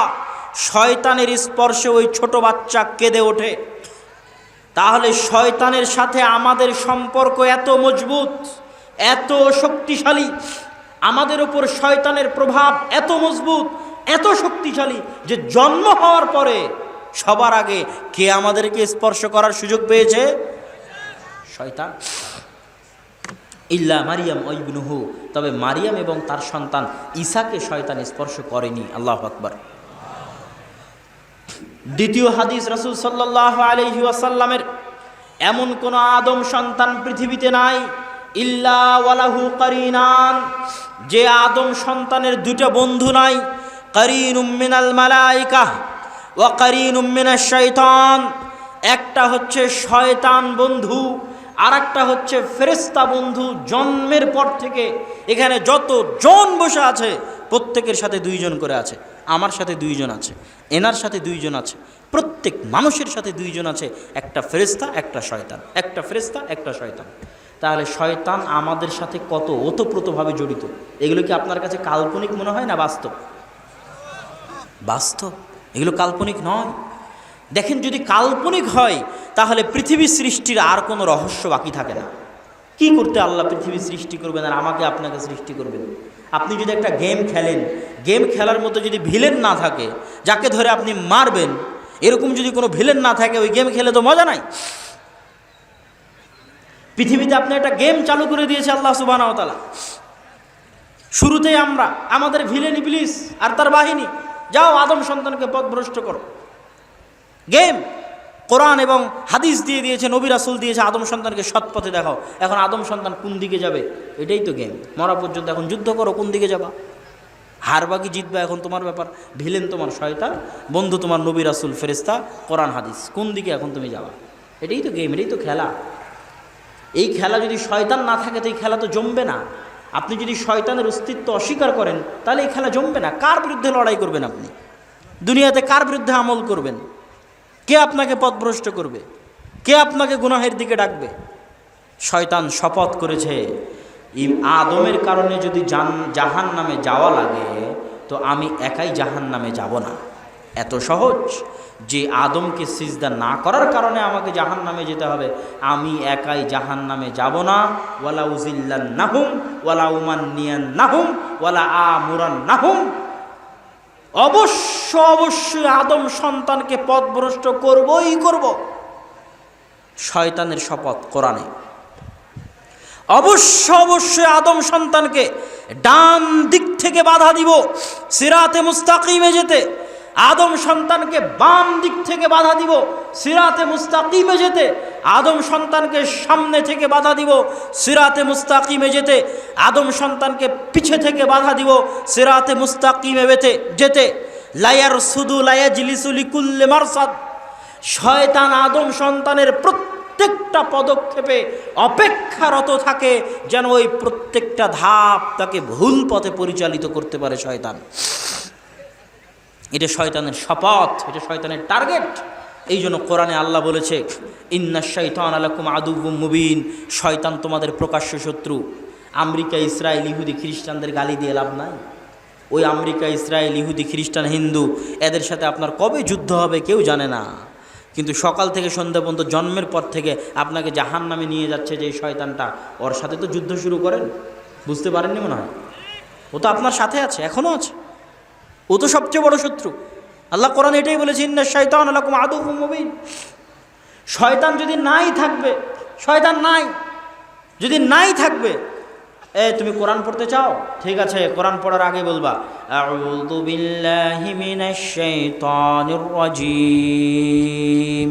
শয়তানের স্পর্শে ওই ছোট বাচ্চা কেঁদে ওঠে। তাহলে শয়তানের সাথে আমাদের সম্পর্ক এত মজবুত, এত শক্তিশালী, আমাদের উপর শয়তানের প্রভাব এত মজবুত, এত শক্তিশালী যে জন্ম হওয়ার পরে সবার আগে কে আমাদেরকে স্পর্শ করার সুযোগ পেয়েছে? শয়তান। ইল্লা মারিয়াম ও ইবনুহু, তবে মারিয়াম এবং তার সন্তান ঈসাকে শয়তান স্পর্শ করেনি। আল্লাহু আকবার। দ্বিতীয় হাদিস, রাসূল সাল্লাল্লাহু আলাইহি ওয়াসাল্লামের, এমন কোন আদম সন্তান পৃথিবীতে নাই ইল্লা ওয়ালাহু কারিনান, যে আদম সন্তানের দুটো বন্ধু নাই। কারিনুম মিনাল মালাইকা ওয়া কারিনুম মিনাশ শাইতান। একটা হচ্ছে শয়তান বন্ধু, আর একটা হচ্ছে ফেরেশতা বন্ধু। জন্মের পর থেকে এখানে যত জন বসে আছে প্রত্যেকের সাথে দুইজন করে আছে। আমার সাথে দুইজন আছে, এনার সাথে দুইজন আছে, প্রত্যেক মানুষের সাথে দুইজন আছে। একটা ফেরেশতা, একটা শয়তান, একটা ফেরেশতা, একটা শয়তান। তাহলে শয়তান আমাদের সাথে কত ওতপ্রোতভাবে জড়িত। এগুলো কি আপনার কাছে কাল্পনিক মনে হয় না বাস্তব? বাস্তব, এগুলো কাল্পনিক নয়। দেখেন, যদি কাল্পনিক হয় তাহলে পৃথিবী সৃষ্টির আর কোনো রহস্য বাকি থাকে না। কি করতে আল্লাহ পৃথিবী সৃষ্টি করবেন আর আমাকে আপনাকে সৃষ্টি করবেন? আপনি যদি একটা গেম খেলেন, গেম খেলার মতো যদি ভিলেন না থাকে যাকে ধরে আপনি মারবেন, এরকম যদি কোনো ভিলেন না থাকে, ওই গেম খেলে তো মজা নাই। পৃথিবীতে আপনি একটা গেম চালু করে দিয়েছে আল্লাহ সুবহানাহু ওয়া তাআলা। শুরুতেই আমরা, আমাদের ভিলেন ইবলিস আর তার বাহিনী, যাও আদম সন্তানকে পথভ্রষ্ট করো। গেম কোরআন এবং হাদিস দিয়ে দিয়েছে, নবী রাসূল দিয়েছে, আদম সন্তানকে সৎ পথে দেখাও। এখন আদম সন্তান কোন দিকে যাবে এটাই তো গেম। মরা পর্যন্ত এখন যুদ্ধ করো, কোন দিকে যাবা, হারবা কি জিতবা এখন তোমার ব্যাপার। ভিলেন তোমার শয়তান, বন্ধু তোমার নবী রাসূল ফেরেশতা কোরআন হাদিস। কোন দিকে এখন তুমি যাবা? এটাই তো গেম, এটাই তো খেলা। এই খেলা যদি শয়তান না থাকে তো এই খেলা তো জমবে না। আপনি যদি শয়তানের অস্তিত্ব অস্বীকার করেন তাহলে এই খেলা জমবে না। কার বিরুদ্ধে লড়াই করবেন আপনি? দুনিয়াতে কার বিরুদ্ধে আমল করবেন? কে আপনাকে পথভ্রষ্ট করবে? কে আপনাকে গুনাহের দিকে ডাকবে? শয়তান শপথ করেছে, আদমের কারণে যদি জাহান্নামে যাওয়া লাগে তো আমি একাই জাহান্নামে যাব না। এত সহজ যে আদমকে সিজদা না করার কারণে আমাকে জাহান্নামে যেতে হবে, আমি একাই জাহান্নামে যাব না। ওয়ালা উজিল্লান্নাহুম ওয়ালা উমান্নিয়ান্নাহুম ওয়ালা আমুরান্নাহুম। অবশ্যই আদম সন্তানকে পথভ্রষ্ট করবই করব। শয়তানের শপথ কোরআনে। অবশ্যই আদম সন্তানকে ডান দিক থেকে বাধা দিব সিরাতে মুস্তাকিমে যেতে। আদম সন্তানকে বাম দিক থেকে বাধা দিব সিরাতে মুস্তাকিমে যেতে। আদম সন্তানকে সামনে থেকে বাধা দিব সিরাতে মুস্তাকিমে যেতে। আদম সন্তানকে পিছে থেকে বাধা দিব সিরাতে মুস্তাকিমে যেতে। লায়ার সুদু লায়াজলিসু লিকুল্লি মারসাদ। শয়তান আদম সন্তানের প্রত্যেকটা পদক্ষেপে অপেক্ষারত থাকে যেন ওই প্রত্যেকটা ধাপ তাকে ভুল পথে পরিচালিত করতে পারে শয়তান। এটা শয়তানের শপথ, এটা শয়তানের টার্গেট। এই জন্য কোরআনে আল্লাহ বলেছে, ইন্নাশ শাইতানা লাকুম আদুউম মুবিন, শয়তান তোমাদের প্রকাশ্য শত্রু। আমেরিকা, ইসরায়েল, ইহুদি, খ্রিস্টানদের গালি দিয়ে লাভ নাই। ওই আমেরিকা, ইসরায়েল, ইহুদি, খ্রিস্টান, হিন্দু এদের সাথে আপনার কবে যুদ্ধ হবে কেউ জানে না, কিন্তু সকাল থেকে সন্ধ্যা পর্যন্ত জন্মের পর থেকে আপনাকে জাহান্নামে নিয়ে যাচ্ছে যে শয়তানটা, ওর সাথে তো যুদ্ধ শুরু করেন। বুঝতে পারেননি মনে হয়? ও তো আপনার সাথে আছে, এখনও আছে। ও তো সবচেয়ে বড় শত্রু। আল্লাহ কোরআন এটাই বলেছে, ইন্নাশ শাইতানা লাকুম আদুউম মুবিন। শয়তান যদি নাই থাকবে, শয়তান নাই যদি নাই থাকবে, তুমি কোরআন পড়তে চাও? ঠিক আছে, কোরআন পড়ার আগে বলবা, আউযু বিল্লাহি মিনাশ শাইতানির রাজীম।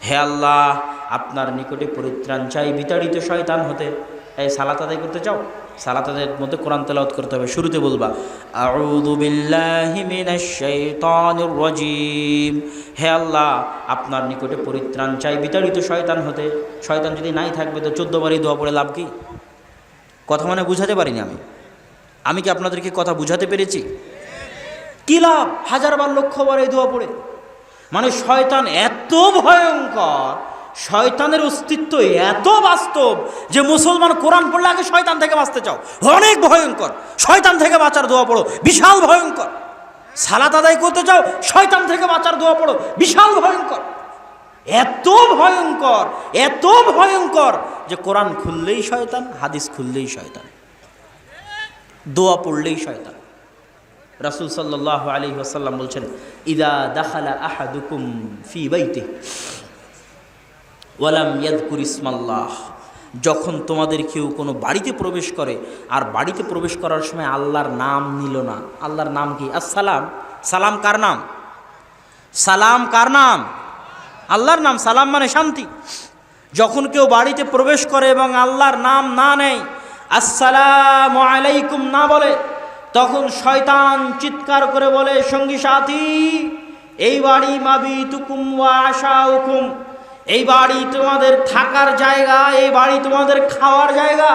হে আল্লাহ, আপনার নিকটে পরিত্রাণ চাই বিতাড়িত শয়তান হতে। এই সালাত আদায় করতে চাও? সালাত আদায়ের মধ্যে কোরআন তেলাওয়াত করতে হবে। শুরুতে বলবা, আউযু বিল্লাহি মিনাশ শাইতানির রাজীম। হে আল্লাহ, আপনার নিকটে পরিত্রাণ চাই বিতাড়িত শয়তান হতে। শয়তান যদি নাই থাকবে তো 14 বারই দোয়া পড়ে লাভ কি? কথা মানে বুঝাতে পারিনি আমি কি আপনাদেরকে কথা বুঝাতে পেরেছি? কি লাভ 1000 বার 1,00,000 বার এই দোয়া পড়ে? মানে শয়তান এত ভয়ঙ্কর, শয়তানের অস্তিত্ব এত বাস্তব যে মুসলমান কোরআন পড়লে আগে শয়তান থেকে বাঁচতে চাও, অনেক ভয়ঙ্কর। শয়তান থেকে বাঁচার দোয়া পড়ো, বিশাল ভয়ঙ্কর। সালাত আদায় করতে চাও, শয়তান থেকে বাঁচার দোয়া পড়ো, বিশাল ভয়ঙ্কর। এত ভয়ঙ্কর, এত ভয়ঙ্কর যে কোরআন খুললেই শয়তান, হাদিস খুললেই শয়তান, দোয়া পড়লেই শয়তান। রাসূল সাল্লাল্লাহু আলাইহি ওয়াসাল্লাম বলছেন, ইদা দাখালা আহাদুকুম ফি বাইতিহি ওয়ালাম ইয়াযকুর ইসমাল্লাহ, যখন তোমাদের কেউ কোনো বাড়িতে প্রবেশ করে আর বাড়িতে প্রবেশ করার সময় আল্লাহর নাম নিল না। আল্লাহর নাম কি? আসসালাম। সালাম কার নাম? সালাম কার নাম? আল্লাহর নাম। সালাম মানে শান্তি। যখন কেউ বাড়িতে প্রবেশ করে এবং আল্লাহর নাম না নেয়, আসসালামু আলাইকুম না বলে, তখন শয়তান চিৎকার করে বলে, সঙ্গী সাথী, এই বাড়ি মাবিতুকুম ওয়া আশাউকুম, এই বাড়ি তোমাদের থাকার জায়গা, এই বাড়ি তোমাদের খাওয়ার জায়গা।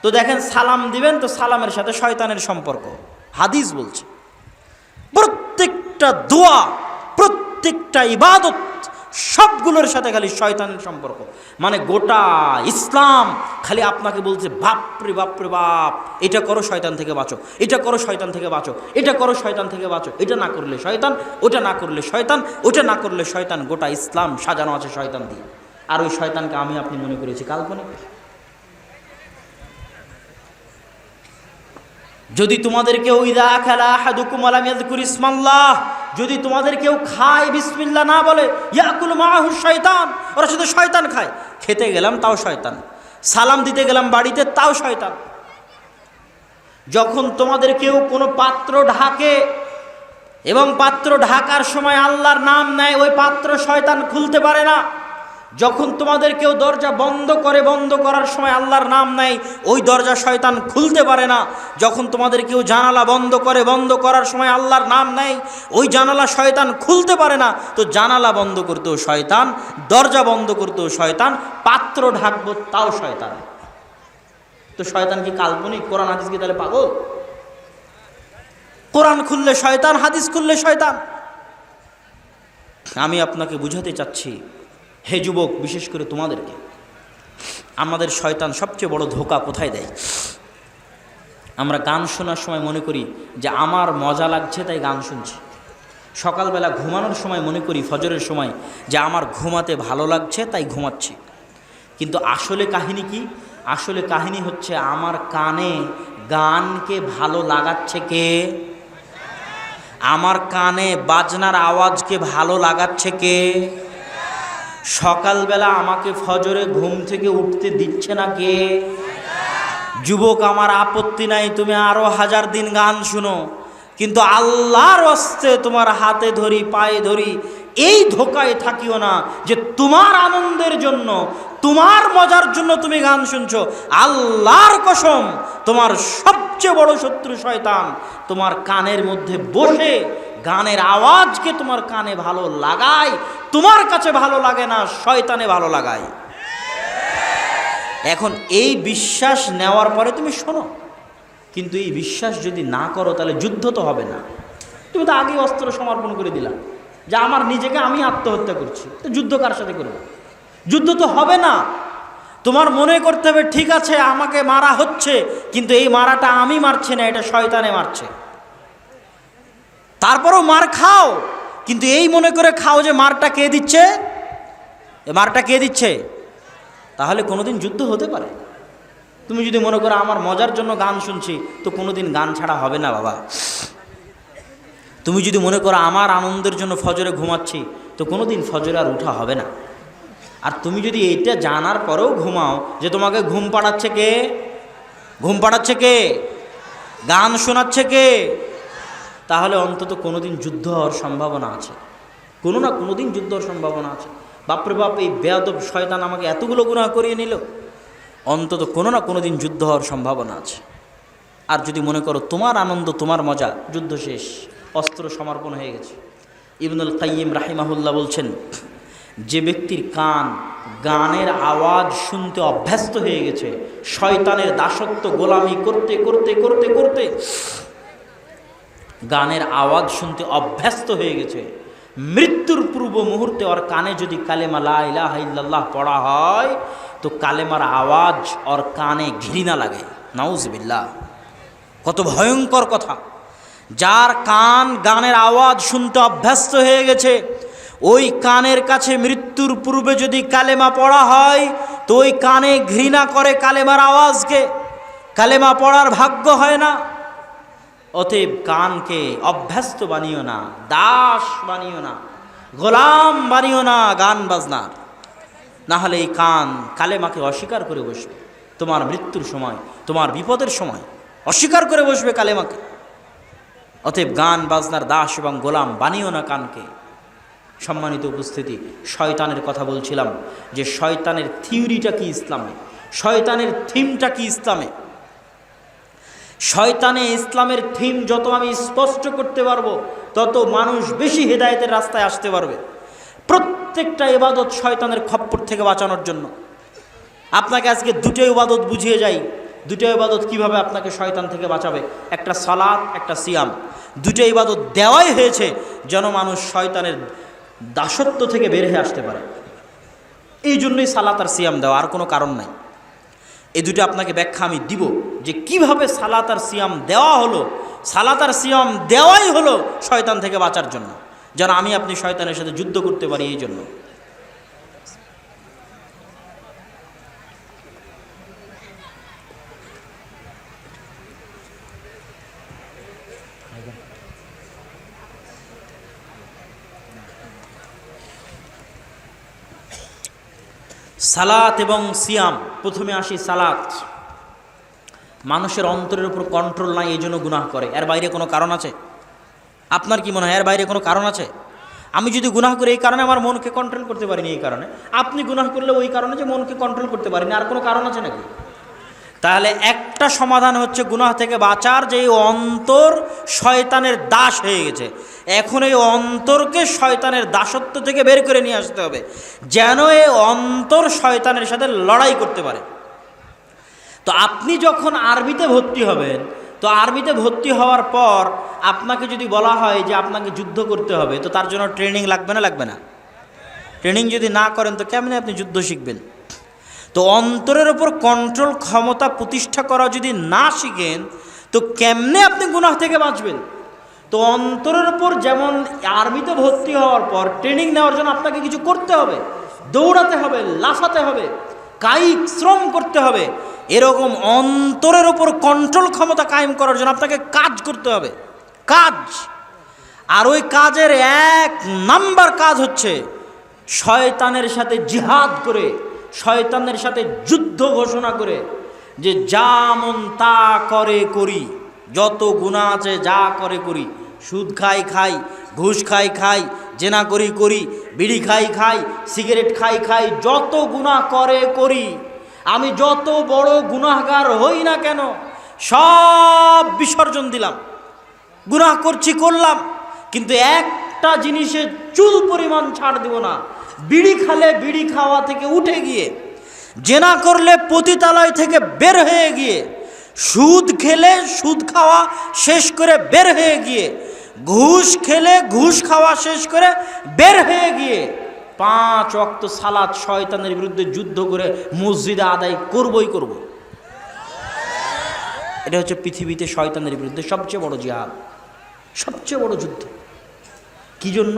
তো দেখেন, সালাম দিবেন তো সালামের সাথে শয়তানের সম্পর্ক। হাদিস বলছে প্রত্যেকটা দোয়া, প্রত্যেকটা ইবাদত, সবগুলোর সাথে খালি শয়তানের সম্পর্ক। মানে গোটা ইসলাম খালি আপনাকে বলছে, বাপরে বাপরে বাপ, এটা করো শয়তান থেকে বাঁচো, এটা করো শয়তান থেকে বাঁচো, এটা করো শয়তান থেকে বাঁচো, এটা না করলে শয়তান, ওটা না করলে শয়তান, ওটা না করলে শয়তান। গোটা ইসলাম সাজানো আছে শয়তান দিয়ে। আর ওই শয়তানকে আমি আপনি মনে করেছি কাল্পনিক। যদি তোমাদের কেউ ইদা আকালা আহাদুকুম ওয়া লাম ইয়াযকুর ইসমাল্লাহ, যদি তোমাদের কেউ খায় বিসমিল্লাহ না বলে, ইয়াকুল মাআহু শয়তান, ওরা শুধু শয়তান খায়। খেতে গেলাম তাও শয়তান, সালাম দিতে গেলাম বাড়িতে তাও শয়তান। যখন তোমাদের কেউ কোনো পাত্র ঢাকে এবং পাত্র ঢাকার সময় আল্লাহর নাম নেয়, ওই পাত্র শয়তান খুলতে পারে না। যখন তোমাদের কেউ দরজা বন্ধ করে, বন্ধ করার সময় আল্লাহর নাম নেয়, ওই দরজা শয়তান খুলতে পারে না। যখন তোমাদের কেউ জানালা বন্ধ করে, বন্ধ করার সময় আল্লাহর নাম নেয়, ওই জানালা শয়তান খুলতে পারে না। তো জানালা বন্ধ করতেও শয়তান, দরজা বন্ধ করতেও শয়তান, পাত্র ঢাকবো তাও শয়তান। তো শয়তান কি কাল্পনিক? কোরআন হাদিস কি তাহলে পাগল? কোরআন খুললে শয়তান, হাদিস খুললে শয়তান। আমি আপনাকে বুঝাতে চাচ্ছি, হে যুবক, বিশেষ করে তোমাদেরকে, আমাদের শয়তান সবচেয়ে বড় ধোঁকা কোথায় দেয়? আমরা গান শোনার সময় মনে করি যে আমার মজা লাগছে তাই গান শুনছি। সকালবেলা ঘুমানোর সময় মনে করি, ফজরের সময়, যে আমার ঘুমাতে ভালো লাগছে তাই ঘুমাচ্ছি। কিন্তু আসলে কাহিনী কি? আসলে কাহিনী হচ্ছে আমার কানে গানকে ভালো লাগাচ্ছে কে? আমার কানে বাজনার আওয়াজকে ভালো লাগাচ্ছে কে? সকালবেলা আমাকে ফজরে ঘুম থেকে উঠতে দিচ্ছে না কে? যুবক, আমার আপত্তি নাই, তুমি আরো 1000 দিন গান শুনো, কিন্তু আল্লাহর ওয়াস্তে তোমার হাতে ধরি, পায়ে ধরি, এই ধোকায় থাকিও না যে তোমার আনন্দের জন্য, তোমার মজার জন্য তুমি গান শুনছো। আল্লাহর কসম, তোমার সবচেয়ে বড় শত্রু শয়তান তোমার কানের মধ্যে বসে গানের আওয়াজকে তোমার কানে ভালো লাগায়। তোমার কাছে ভালো লাগে না, শয়তানে ভালো লাগায়। এখন এই বিশ্বাস নেওয়ার পরে তুমি শোনো, কিন্তু এই বিশ্বাস যদি না করো তাহলে যুদ্ধ তো হবে না। তুমি তো আগেই অস্ত্র সমর্পণ করে দিলা, যে আমার নিজেকে আমি আত্মহত্যা করছি, তো যুদ্ধ কার সাথে করবো? যুদ্ধ তো হবে না। তোমার মনে করতে হবে ঠিক আছে আমাকে মারা হচ্ছে, কিন্তু এই মারাটা আমি মারছি না, এটা শয়তানে মারছে। তারপরেও মার খাও, কিন্তু এই মনে করে খাও যে মারটা কে দিচ্ছে, মারটা কে দিচ্ছে, তাহলে কোনোদিন যুদ্ধ হতে পারে। তুমি যদি মনে করো আমার মজার জন্য গান শুনছি, তো কোনোদিন গান ছাড়া হবে না বাবা। তুমি যদি মনে করো আমার আনন্দের জন্য ফজরে ঘুমাচ্ছি, তো কোনোদিন ফজরে আর উঠা হবে না। আর তুমি যদি এইটা জানার পরেও ঘুমাও যে তোমাকে ঘুম পাড়াচ্ছে কে, ঘুম পাড়াচ্ছে কে, গান শোনাচ্ছে কে, তাহলে অন্তত কোনোদিন যুদ্ধ হওয়ার সম্ভাবনা আছে, কোনো না কোনো দিন যুদ্ধ হওয়ার সম্ভাবনা আছে। বাপরে বাপ, এই বেয়াদব শয়তান আমাকে এতগুলো গুনাহ করিয়ে নিল, অন্তত কোনো না কোনো দিন যুদ্ধ হওয়ার সম্ভাবনা আছে। আর যদি মনে করো তোমার আনন্দ তোমার মজা, যুদ্ধ শেষ, অস্ত্র সমর্পণ হয়ে গেছে। ইবনুল কাইয়িম রাহিমাহুল্লাহ বলছেন, যে ব্যক্তির কান গানের আওয়াজ শুনতে অভ্যস্ত হয়ে গেছে, শয়তানের দাসত্ব গোলামি করতে করতে করতে করতে গানের আওয়াজ শুনতে অভ্যস্ত হয়ে গেছে, মৃত্যুর পূর্ব মুহূর্তে ওর কানে যদি কালেমা লা ইলাহা ইল্লাল্লাহ পড়া হয়, তো কালেমার আওয়াজ ওর কানে ঘৃণা লাগে। নাউজুবিল্লাহ, কত ভয়ঙ্কর কথা। যার কান গানের আওয়াজ শুনতে অভ্যস্ত হয়ে গেছে, ওই কানের কাছে মৃত্যুর পূর্বে যদি কালেমা পড়া হয়, তো ওই কানে ঘৃণা করে কালেমার আওয়াজকে, কালেমা পড়ার ভাগ্য হয় না। অতএব কানকে অভ্যস্ত বানিও না, দাস বানিও না, গোলাম বানিও না গান বাজনার। না হলে এই কান কালেমাকে অস্বীকার করে বসবে তোমার মৃত্যুর সময়, তোমার বিপদের সময় অস্বীকার করে বসবে কালেমাকে। অতএব গান বাজনার দাস এবং গোলাম বানিও না কানকে। সম্মানিত উপস্থিতি, শয়তানের কথা বলছিলাম, যে শয়তানের থিওরিটা কি ইসলামে, শয়তানের থিমটা কি ইসলামে। শয়তানে ইসলামের থিম যত আমি স্পষ্ট করতে পারবো, তত মানুষ বেশি হেদায়েতের রাস্তায় আসতে পারবে। প্রত্যেকটা ইবাদত শয়তানের খপ্পর থেকে বাঁচানোর জন্য। আপনাকে আজকে দুটো ইবাদত বুঝিয়ে যাই, দুটো ইবাদত কিভাবে আপনাকে শয়তান থেকে বাঁচাবে। একটা সালাত, একটা সিয়াম। দুটো ইবাদত দেওয়াই হয়েছে যেন মানুষ শয়তানের দাসত্ব থেকে বের হয়ে আসতে পারে। এই জন্যই সালাত আর সিয়াম দেওয়া, আর কোনো কারণ নাই। এই দুটো আপনাকে ব্যাখ্যা আমি দিব যে কিভাবে সালাত আর সিয়াম দেওয়া হলো। সালাত আর সিয়াম দেওয়াই হলো শয়তান থেকে বাঁচার জন্য, যেন আমি আপনি শয়তানের সাথে যুদ্ধ করতে পারি। এই জন্য সালাত এবং সিয়াম। প্রথমে আসি সালাত। মানুষের অন্তরের উপর কন্ট্রোল নাই, এই জন্য গুনাহ করে। এর বাইরে কোনো কারণ আছে? আপনার কি মনে হয় এর বাইরে কোনো কারণ আছে? আমি যদি গুনাহ করি এই কারণে আমার মনকে কন্ট্রোল করতে পারিনি, এই কারণে। আপনি গুনাহ করলে ওই কারণে যে মনকে কন্ট্রোল করতে পারিনি, আর কোনো কারণ আছে নাকি? তাহলে একটা সমাধান হচ্ছে গুনাহ থেকে বাঁচার, যে এই অন্তর শয়তানের দাস হয়ে গেছে। এখন এই অন্তরকে শয়তানের দাসত্ব থেকে বের করে নিয়ে আসতে হবে, যেন এই অন্তর শয়তানের সাথে লড়াই করতে পারে। তো আপনি যখন আরবিতে ভর্তি হবেন, তো আরবিতে ভর্তি হওয়ার পর আপনাকে যদি বলা হয় যে আপনাকে যুদ্ধ করতে হবে, তো তার জন্য ট্রেনিং লাগবে না? লাগবে না? ট্রেনিং যদি না করেন তো কেমনে আপনি যুদ্ধ শিখবেন? তো অন্তরের ওপর কন্ট্রোল ক্ষমতা প্রতিষ্ঠা করা যদি না শিখেন, তো কেমনে আপনি গুনাহ থেকে বাঁচবেন? তো অন্তরের ওপর যেমন আরবিতে ভর্তি হওয়ার পর ট্রেনিং নেওয়ার জন্য আপনাকে কিছু করতে হবে, দৌড়াতে হবে, লাফাতে হবে, কায়িক শ্রম করতে হবে, এরকম অন্তরের ওপর কন্ট্রোল ক্ষমতা কায়েম করার জন্য আপনাকে কাজ করতে হবে, কাজ। আর ওই কাজের এক নাম্বার কাজ হচ্ছে শয়তানের সাথে জিহাদ করে, শয়তানের সাথে যুদ্ধ ঘোষণা করে, যে যা মন তা করে করি, যত গুনাহ আছে যা করে করি, সুদ খাই খাই, ঘুষ খাই খাই, জেনা করি করি, বিড়ি খাই খাই, সিগারেট খাই খাই, যত গুনাহ করে করি, আমি যত বড় গুনাহগার হই না কেন সব বিসর্জন দিলাম। গুনাহ করছি করলাম, কিন্তু একটা জিনিসে চুল পরিমাণ ছাড় দিব না। বিড়ি খালে বিড়ি খাওয়া থেকে উঠে গিয়ে, জেনা করলে পতিতালয় থেকে বের হয়ে গিয়ে, সুদ খেলে সুদ খাওয়া শেষ করে বের হয়ে গিয়ে, ঘুষ খেলে ঘুষ খাওয়া শেষ করে বের হয়ে গিয়ে 5 ওয়াক্ত সালাত শয়তানের বিরুদ্ধে যুদ্ধ করে মসজিদে আদায় করবই করব। এটা হচ্ছে পৃথিবীতে শয়তানের বিরুদ্ধে সবচেয়ে বড় জিহাদ, সবচেয়ে বড় যুদ্ধ। কি জন্য?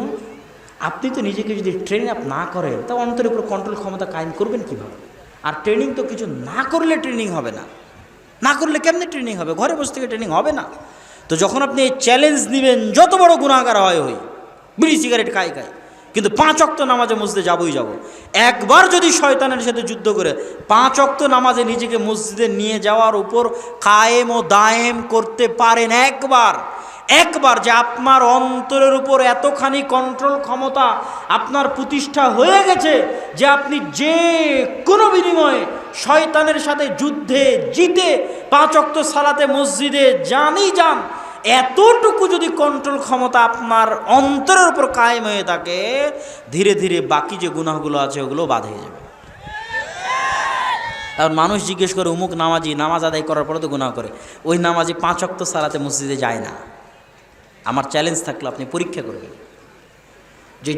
আপনি তো নিজেকে যদি ট্রেনিং আপ না করেন তা অন্তরের উপর কন্ট্রোল ক্ষমতা কায়েম করবেন কিভাবে? আর ট্রেনিং তো কিছু না করলে ট্রেনিং হবে না, না করলে কেমনে ট্রেনিং হবে? ঘরে বসে থেকে ট্রেনিং হবে না। তো যখন আপনি এই চ্যালেঞ্জ নেবেন, যত বড় গুনাহগার হয় হই, বিড়ি সিগারেট খাই কিন্তু 5 ওয়াক্ত নামাজে মসজিদে যাবই যাব। একবার যদি শয়তানের সাথে যুদ্ধ করে 5 ওয়াক্ত নামাজে নিজেকে মসজিদে নিয়ে যাওয়ার উপর কায়েম ও দায়েম করতে পারেন, একবার যে আপনার অন্তরের উপর এতখানি কন্ট্রোল ক্ষমতা আপনার প্রতিষ্ঠা হয়ে গেছে যে আপনি যে কোনো বিনিময়ে শয়তানের সাথে যুদ্ধে জিতে 5 ওয়াক্ত সালাতে মসজিদে যান, এতটুকু যদি কন্ট্রোল ক্ষমতা আপনার অন্তরের উপর কায়েম হয়ে থাকে, ধীরে ধীরে বাকি যে গুনাহগুলো আছে ওগুলো বাদ হয়ে যাবে। আর মানুষ জিজ্ঞেস করে অমুক নামাজি নামাজ আদায় করার পরে তো গুনাহ করে, ওই নামাজি 5 ওয়াক্ত সালাতে মসজিদে যায় না। আমার চ্যালেঞ্জ থাকলে আপনি পরীক্ষা করবেন,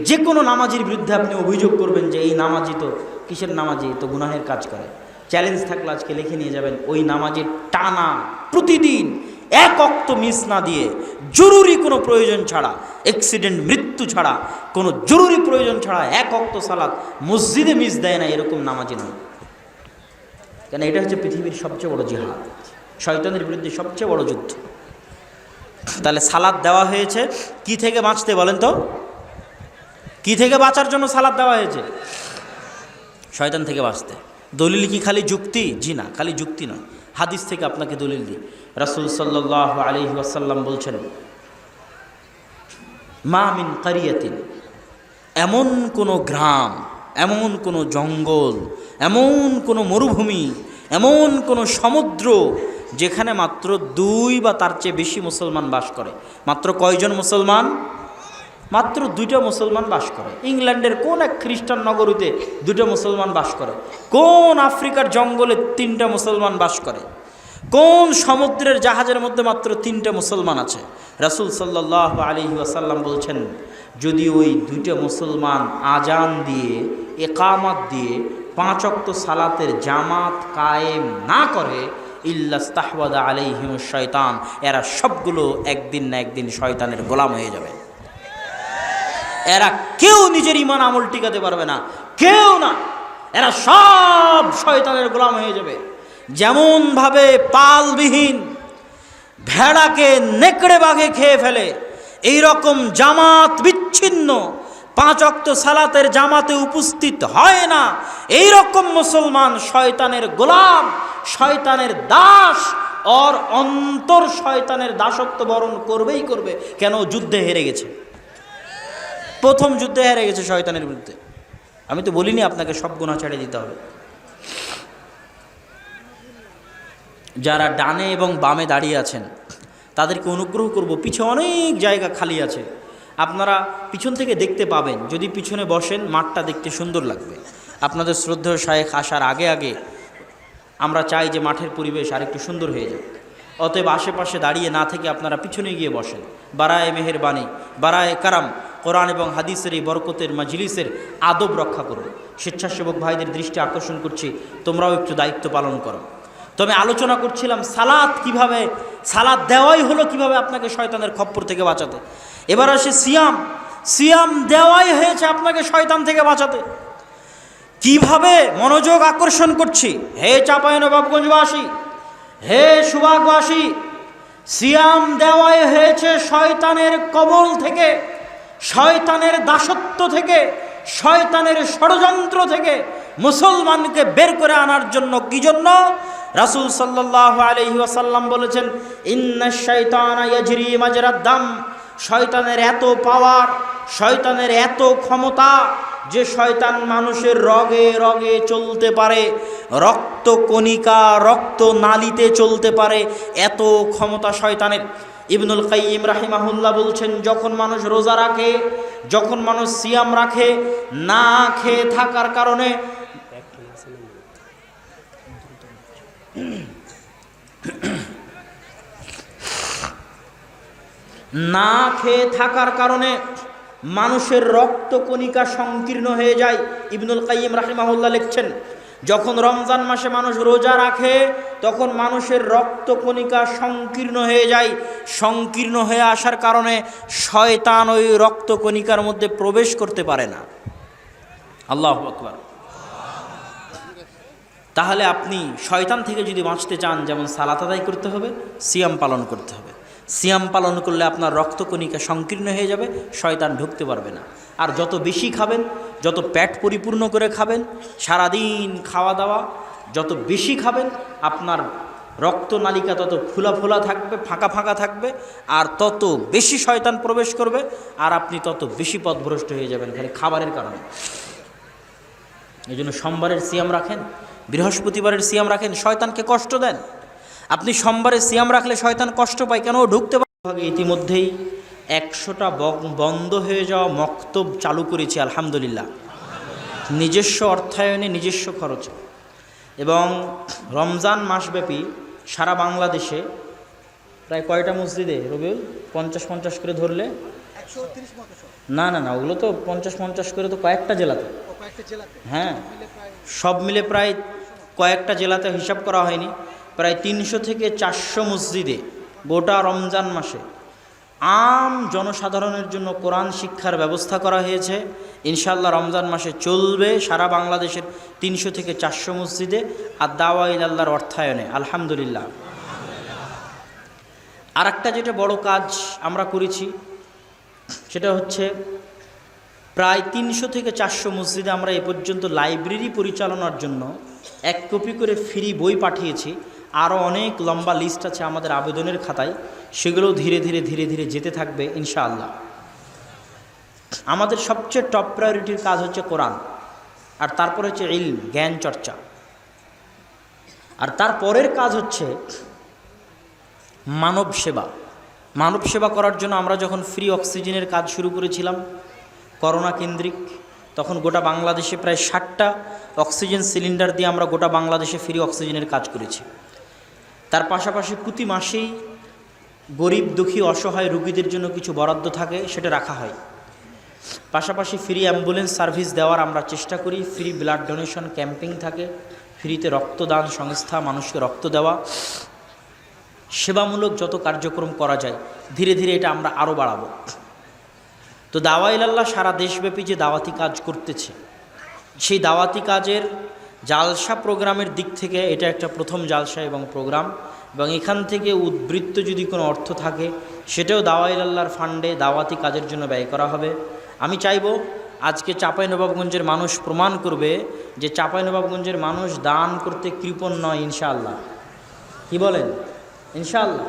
যে কোনো নামাজির বিরুদ্ধে আপনি অভিযোগ করবেন যে এই নামাজি তো কিসের নামাজি, তো গুনাহের কাজ করে। চ্যালেঞ্জ থাকলে আজকে লিখে নিয়ে যাবেন, ওই নামাজির টানা প্রতিদিন 1 ওয়াক্ত মিস না দিয়ে, জরুরি কোনো প্রয়োজন ছাড়া, অ্যাক্সিডেন্ট মৃত্যু ছাড়া, কোনো জরুরি প্রয়োজন ছাড়া 1 ওয়াক্ত সালাত মসজিদে মিস দেয় না, এরকম নামাজি নয়। কেন? এটা হচ্ছে পৃথিবীর সবচেয়ে বড় জিহাদ, শয়তানের বিরুদ্ধে সবচেয়ে বড় যুদ্ধ। তাহলে সালাত দেওয়া হয়েছে কি থেকে বাঁচতে বলেন তো? কি থেকে বাঁচার জন্য সালাত দেওয়া হয়েছে? শয়তান থেকে বাঁচতে। দলিল কি খালি যুক্তি? জি না, খালি যুক্তি নয়, হাদিস থেকে আপনাকে দলিল দিই। রাসূল সাল্লাল্লাহু আলাইহি ওয়াসাল্লাম বলছেন, মা মিন কারিয়াতিন, এমন কোনো গ্রাম, এমন কোনো জঙ্গল, এমন কোনো মরুভূমি, এমন কোনো সমুদ্র যেখানে মাত্র 2 বা তার চেয়ে বেশি মুসলমান বাস করে। মাত্র কয়জন মুসলমান? মাত্র 2টা মুসলমান বাস করে। ইংল্যান্ডের কোন এক খ্রিস্টান নগরীতে 2টা মুসলমান বাস করে? কোন আফ্রিকার জঙ্গলে 3টা মুসলমান বাস করে? কোন সমুদ্রের জাহাজের মধ্যে মাত্র 3টা মুসলমান আছে? রাসূল সাল্লাল্লাহু আলাইহি ওয়াসাল্লাম বলছেন, যদি ওই 2টা মুসলমান আজান দিয়ে, ইকামত দিয়ে 5 ওয়াক্ত সালাতের জামাত কায়েম না করে, ইল্লাস্তাহওয়াদা আলাইহিমুশ শয়তান, এরা সবগুলো একদিন না একদিন শয়তানের গোলাম হয়ে যাবে। এরা কেউ নিজের ঈমান আমল টিকাতে পারবে না, কেউ না, এরা সব শয়তানের গোলাম হয়ে যাবে। যেমন ভাবে পালবিহীন ভেড়াকে নেকড়ে বাঘে খেয়ে ফেলে, এই রকম জামাত বিচ্ছিন্ন 5 ওয়াক্ত সালাতের জামাতে উপস্থিত হয় না, এই রকম মুসলমান শয়তানের গোলাম, শয়তানের দাস, ওর অন্তর শয়তানের দাসত্ব বরণ করবেই করবে। কেন? যুদ্ধে হেরে গেছে, প্রথম যুদ্ধে হেরে গেছে শয়তানের বিরুদ্ধে। আমি তো বলিনি আপনাকে সব গুনাহ ছেড়ে দিতে হবে। যারা ডানে এবং বামে দাঁড়িয়ে আছেন তাদেরকে অনুগ্রহ করব, পিছনে অনেক জায়গা খালি আছে, আপনারা পিছন থেকে দেখতে পাবেন। যদি পিছনে বসেন মাঠটা দেখতে সুন্দর লাগবে। আপনাদের শ্রদ্ধেয় শায়েখ আসার আগে আগে আমরা চাই যে মাঠের পরিবেশ আরেকটু সুন্দর হয়ে যাক। অতএব আশেপাশে দাঁড়িয়ে না থেকে আপনারা পিছনে গিয়ে বসেন। বারায়ে মেহেরবানি, বারায়ে কারাম, কোরআন এবং হাদিসের এই বরকতের মাজলিসের আদব রক্ষা করুন। স্বেচ্ছাসেবক ভাইদের দৃষ্টি আকর্ষণ করছি, তোমরাও একটু দায়িত্ব পালন করো। তবে আলোচনা করছিলাম সালাত কিভাবে, সালাত দেওয়াই হলো কিভাবে আপনাকে শয়তানের খপ্পর থেকে বাঁচাতে। এবার আসে সিয়াম, সিয়াম দেওয়াই হয়েছে আপনাকে শয়তান থেকে বাঁচাতে। কিভাবে? মনোযোগ আকর্ষণ করছি। হে চাঁপাইনবাবগঞ্জবাসী, হে সুভাগবাসী, সিয়াম দেওয়াই হয়েছে শয়তানের কবল থেকে, শয়তানের দাসত্ব থেকে, শয়তানের ষড়যন্ত্র থেকে মুসলমানকে বের করে আনার জন্য। কি জন্য? রাসূল সাল্লাল্লাহু আলাইহি ওয়াসাল্লাম বলেছেন, ইন্নাশ শাইতানা ইয়াজরি মাজরাদ দাম, শয়তানের এত পাওয়ার, শয়তানের এত ক্ষমতা যে শয়তান মানুষের রগে রগে চলতে পারে, রক্ত কণিকা, রক্ত নালীতে চলতে পারে, এত ক্ষমতা শয়তানের। ইবনুল কাইয়িম রাহিমাহুল্লাহ বলছেন, যখন মানুষ রোজা রাখে, যখন মানুষ সিয়াম রাখে, না খেয়ে থাকার কারণে না খেয়ে থাকার কারণে মানুষের রক্তকণিকা সংকীর্ণ হয়ে যায়। ইবনুল কাইয়িম রাহিমাহুল্লাহ লিখছেন, যখন রমজান মাসে মানুষ রোজা রাখে তখন মানুষের রক্তকণিকা সংকীর্ণ হয়ে যায়। সংকীর্ণ হয়ে আসার কারণে শয়তান ওই রক্তকণিকার মধ্যে প্রবেশ করতে পারে না। আল্লাহু আকবার। তাহলে আপনি শয়তান থেকে যদি বাঁচতে চান, যেমন সালাত আদায় করতে হবে, সিয়াম পালন করতে হবে। সিয়াম পালন করলে আপনার রক্তকণিকা সংকীর্ণ হয়ে যাবে, শয়তান ঢুকতে পারবে না। আর যত বেশি খাবেন, যত পেট পরিপূর্ণ করে খাবেন, সারাদিন খাওয়া দাওয়া যত বেশি খাবেন, আপনার রক্তনালিকা তত ফোলা ফোলা থাকবে, ফাঁকা ফাঁকা থাকবে, আর তত বেশি শয়তান প্রবেশ করবে, আর আপনি তত বেশি পথভ্রষ্ট হয়ে যাবেন খালি খাবারের কারণে। এই জন্য সোমবারের সিয়াম রাখেন, বৃহস্পতিবারের সিয়াম রাখেন, শয়তানকে কষ্ট দেন। আপনি সোমবারে সিয়াম রাখলে শয়তান কষ্ট পায়, কেন? ঢুকতে পারে। ইতিমধ্যেই 100টা বন্ধ হয়ে যাওয়া মক্তব চালু করেছি আলহামদুলিল্লাহ, নিজস্ব অর্থায়নে, নিজস্ব খরচে। এবং রমজান মাসব্যাপী সারা বাংলাদেশে প্রায় কয়টা মসজিদে রবিউল 50-50 করে ধরলে? না না না, ওগুলো তো 50-50 করে তো কয়েকটা জেলাতে। হ্যাঁ, সব মিলে প্রায় কয়েকটা জেলাতে হিসাব করা হয়নি, প্রায় 300 থেকে 400 মসজিদে গোটা রমজান মাসে আম জনসাধারণের জন্য কোরআন শিক্ষার ব্যবস্থা করা হয়েছে। ইনশাআল্লাহ রমজান মাসে চলবে সারা বাংলাদেশের 300 থেকে 400 মসজিদে, আর দাওয়া ইলাল্লাহর অর্থায়নে আলহামদুলিল্লাহ। আর একটা যেটা বড় কাজ আমরা করেছি সেটা হচ্ছে প্রায় 300 থেকে 400 মসজিদে আমরা এ পর্যন্ত লাইব্রেরি পরিচালনার জন্য 1 কপি করে ফ্রি বই পাঠিয়েছি। আরও অনেক লম্বা লিস্ট আছে আমাদের আবেদনের খাতায়, সেগুলো ধীরে ধীরে ধীরে ধীরে যেতে থাকবে ইনশাআল্লাহ। আমাদের সবচেয়ে টপ প্রায়োরিটির কাজ হচ্ছে কোরআন, আর তারপরে হচ্ছে ইলম, জ্ঞান চর্চা, আর তারপরের কাজ হচ্ছে মানব সেবা। মানব সেবা করার জন্য আমরা যখন ফ্রি অক্সিজেনের কাজ শুরু করেছিলাম করোনা কেন্দ্রিক, তখন গোটা বাংলাদেশে প্রায় 60টা অক্সিজেন সিলিন্ডার দিয়ে আমরা গোটা বাংলাদেশে ফ্রি অক্সিজেনের কাজ করেছি। তার পাশাপাশি প্রতি মাসেই গরিব দুঃখী অসহায় রোগীদের জন্য কিছু বরাদ্দ থাকে, সেটা রাখা হয়। পাশাপাশি ফ্রি অ্যাম্বুলেন্স সার্ভিস দেওয়ার আমরা চেষ্টা করি, ফ্রি ব্লাড ডোনেশন ক্যাম্পিং থাকে, ফ্রিতে রক্তদান সংস্থা, মানুষকে রক্ত দেওয়া, সেবামূলক যত কার্যক্রম করা যায় ধীরে ধীরে এটা আমরা আরও বাড়াবো। তো দাওয়া ইলাল্লাহ সারা দেশব্যাপী যে দাওয়াতি কাজ করতেছে, সেই দাওয়াতি কাজের জালসা প্রোগ্রামের দিক থেকে এটা একটা প্রথম জালসা এবং প্রোগ্রাম, এবং এখান থেকে উদ্বৃত্ত যদি কোনো অর্থ থাকে সেটাও দাওয়া ইলাল্লাহর ফান্ডে দাওয়াতি কাজের জন্য ব্যয় করা হবে। আমি চাইব আজকে চাঁপাইনবাবগঞ্জের মানুষ প্রমাণ করবে যে চাঁপাইনবাবগঞ্জের মানুষ দান করতে কৃপণ নয় ইনশাআল্লাহ। কি বলেন? ইনশাআল্লাহ।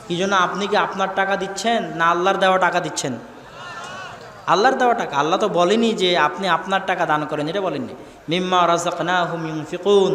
কি জন্য? আপনি কি আপনার টাকা দিচ্ছেন না আল্লাহর দেওয়া টাকা দিচ্ছেন? আল্লাহর দেওয়া টাকা। আল্লাহ তো বলেনি যে আপনি আপনার টাকা দান করেন, এটা বলেননি। মিম্মা রাযাকনাহুম ইউনফিকুন,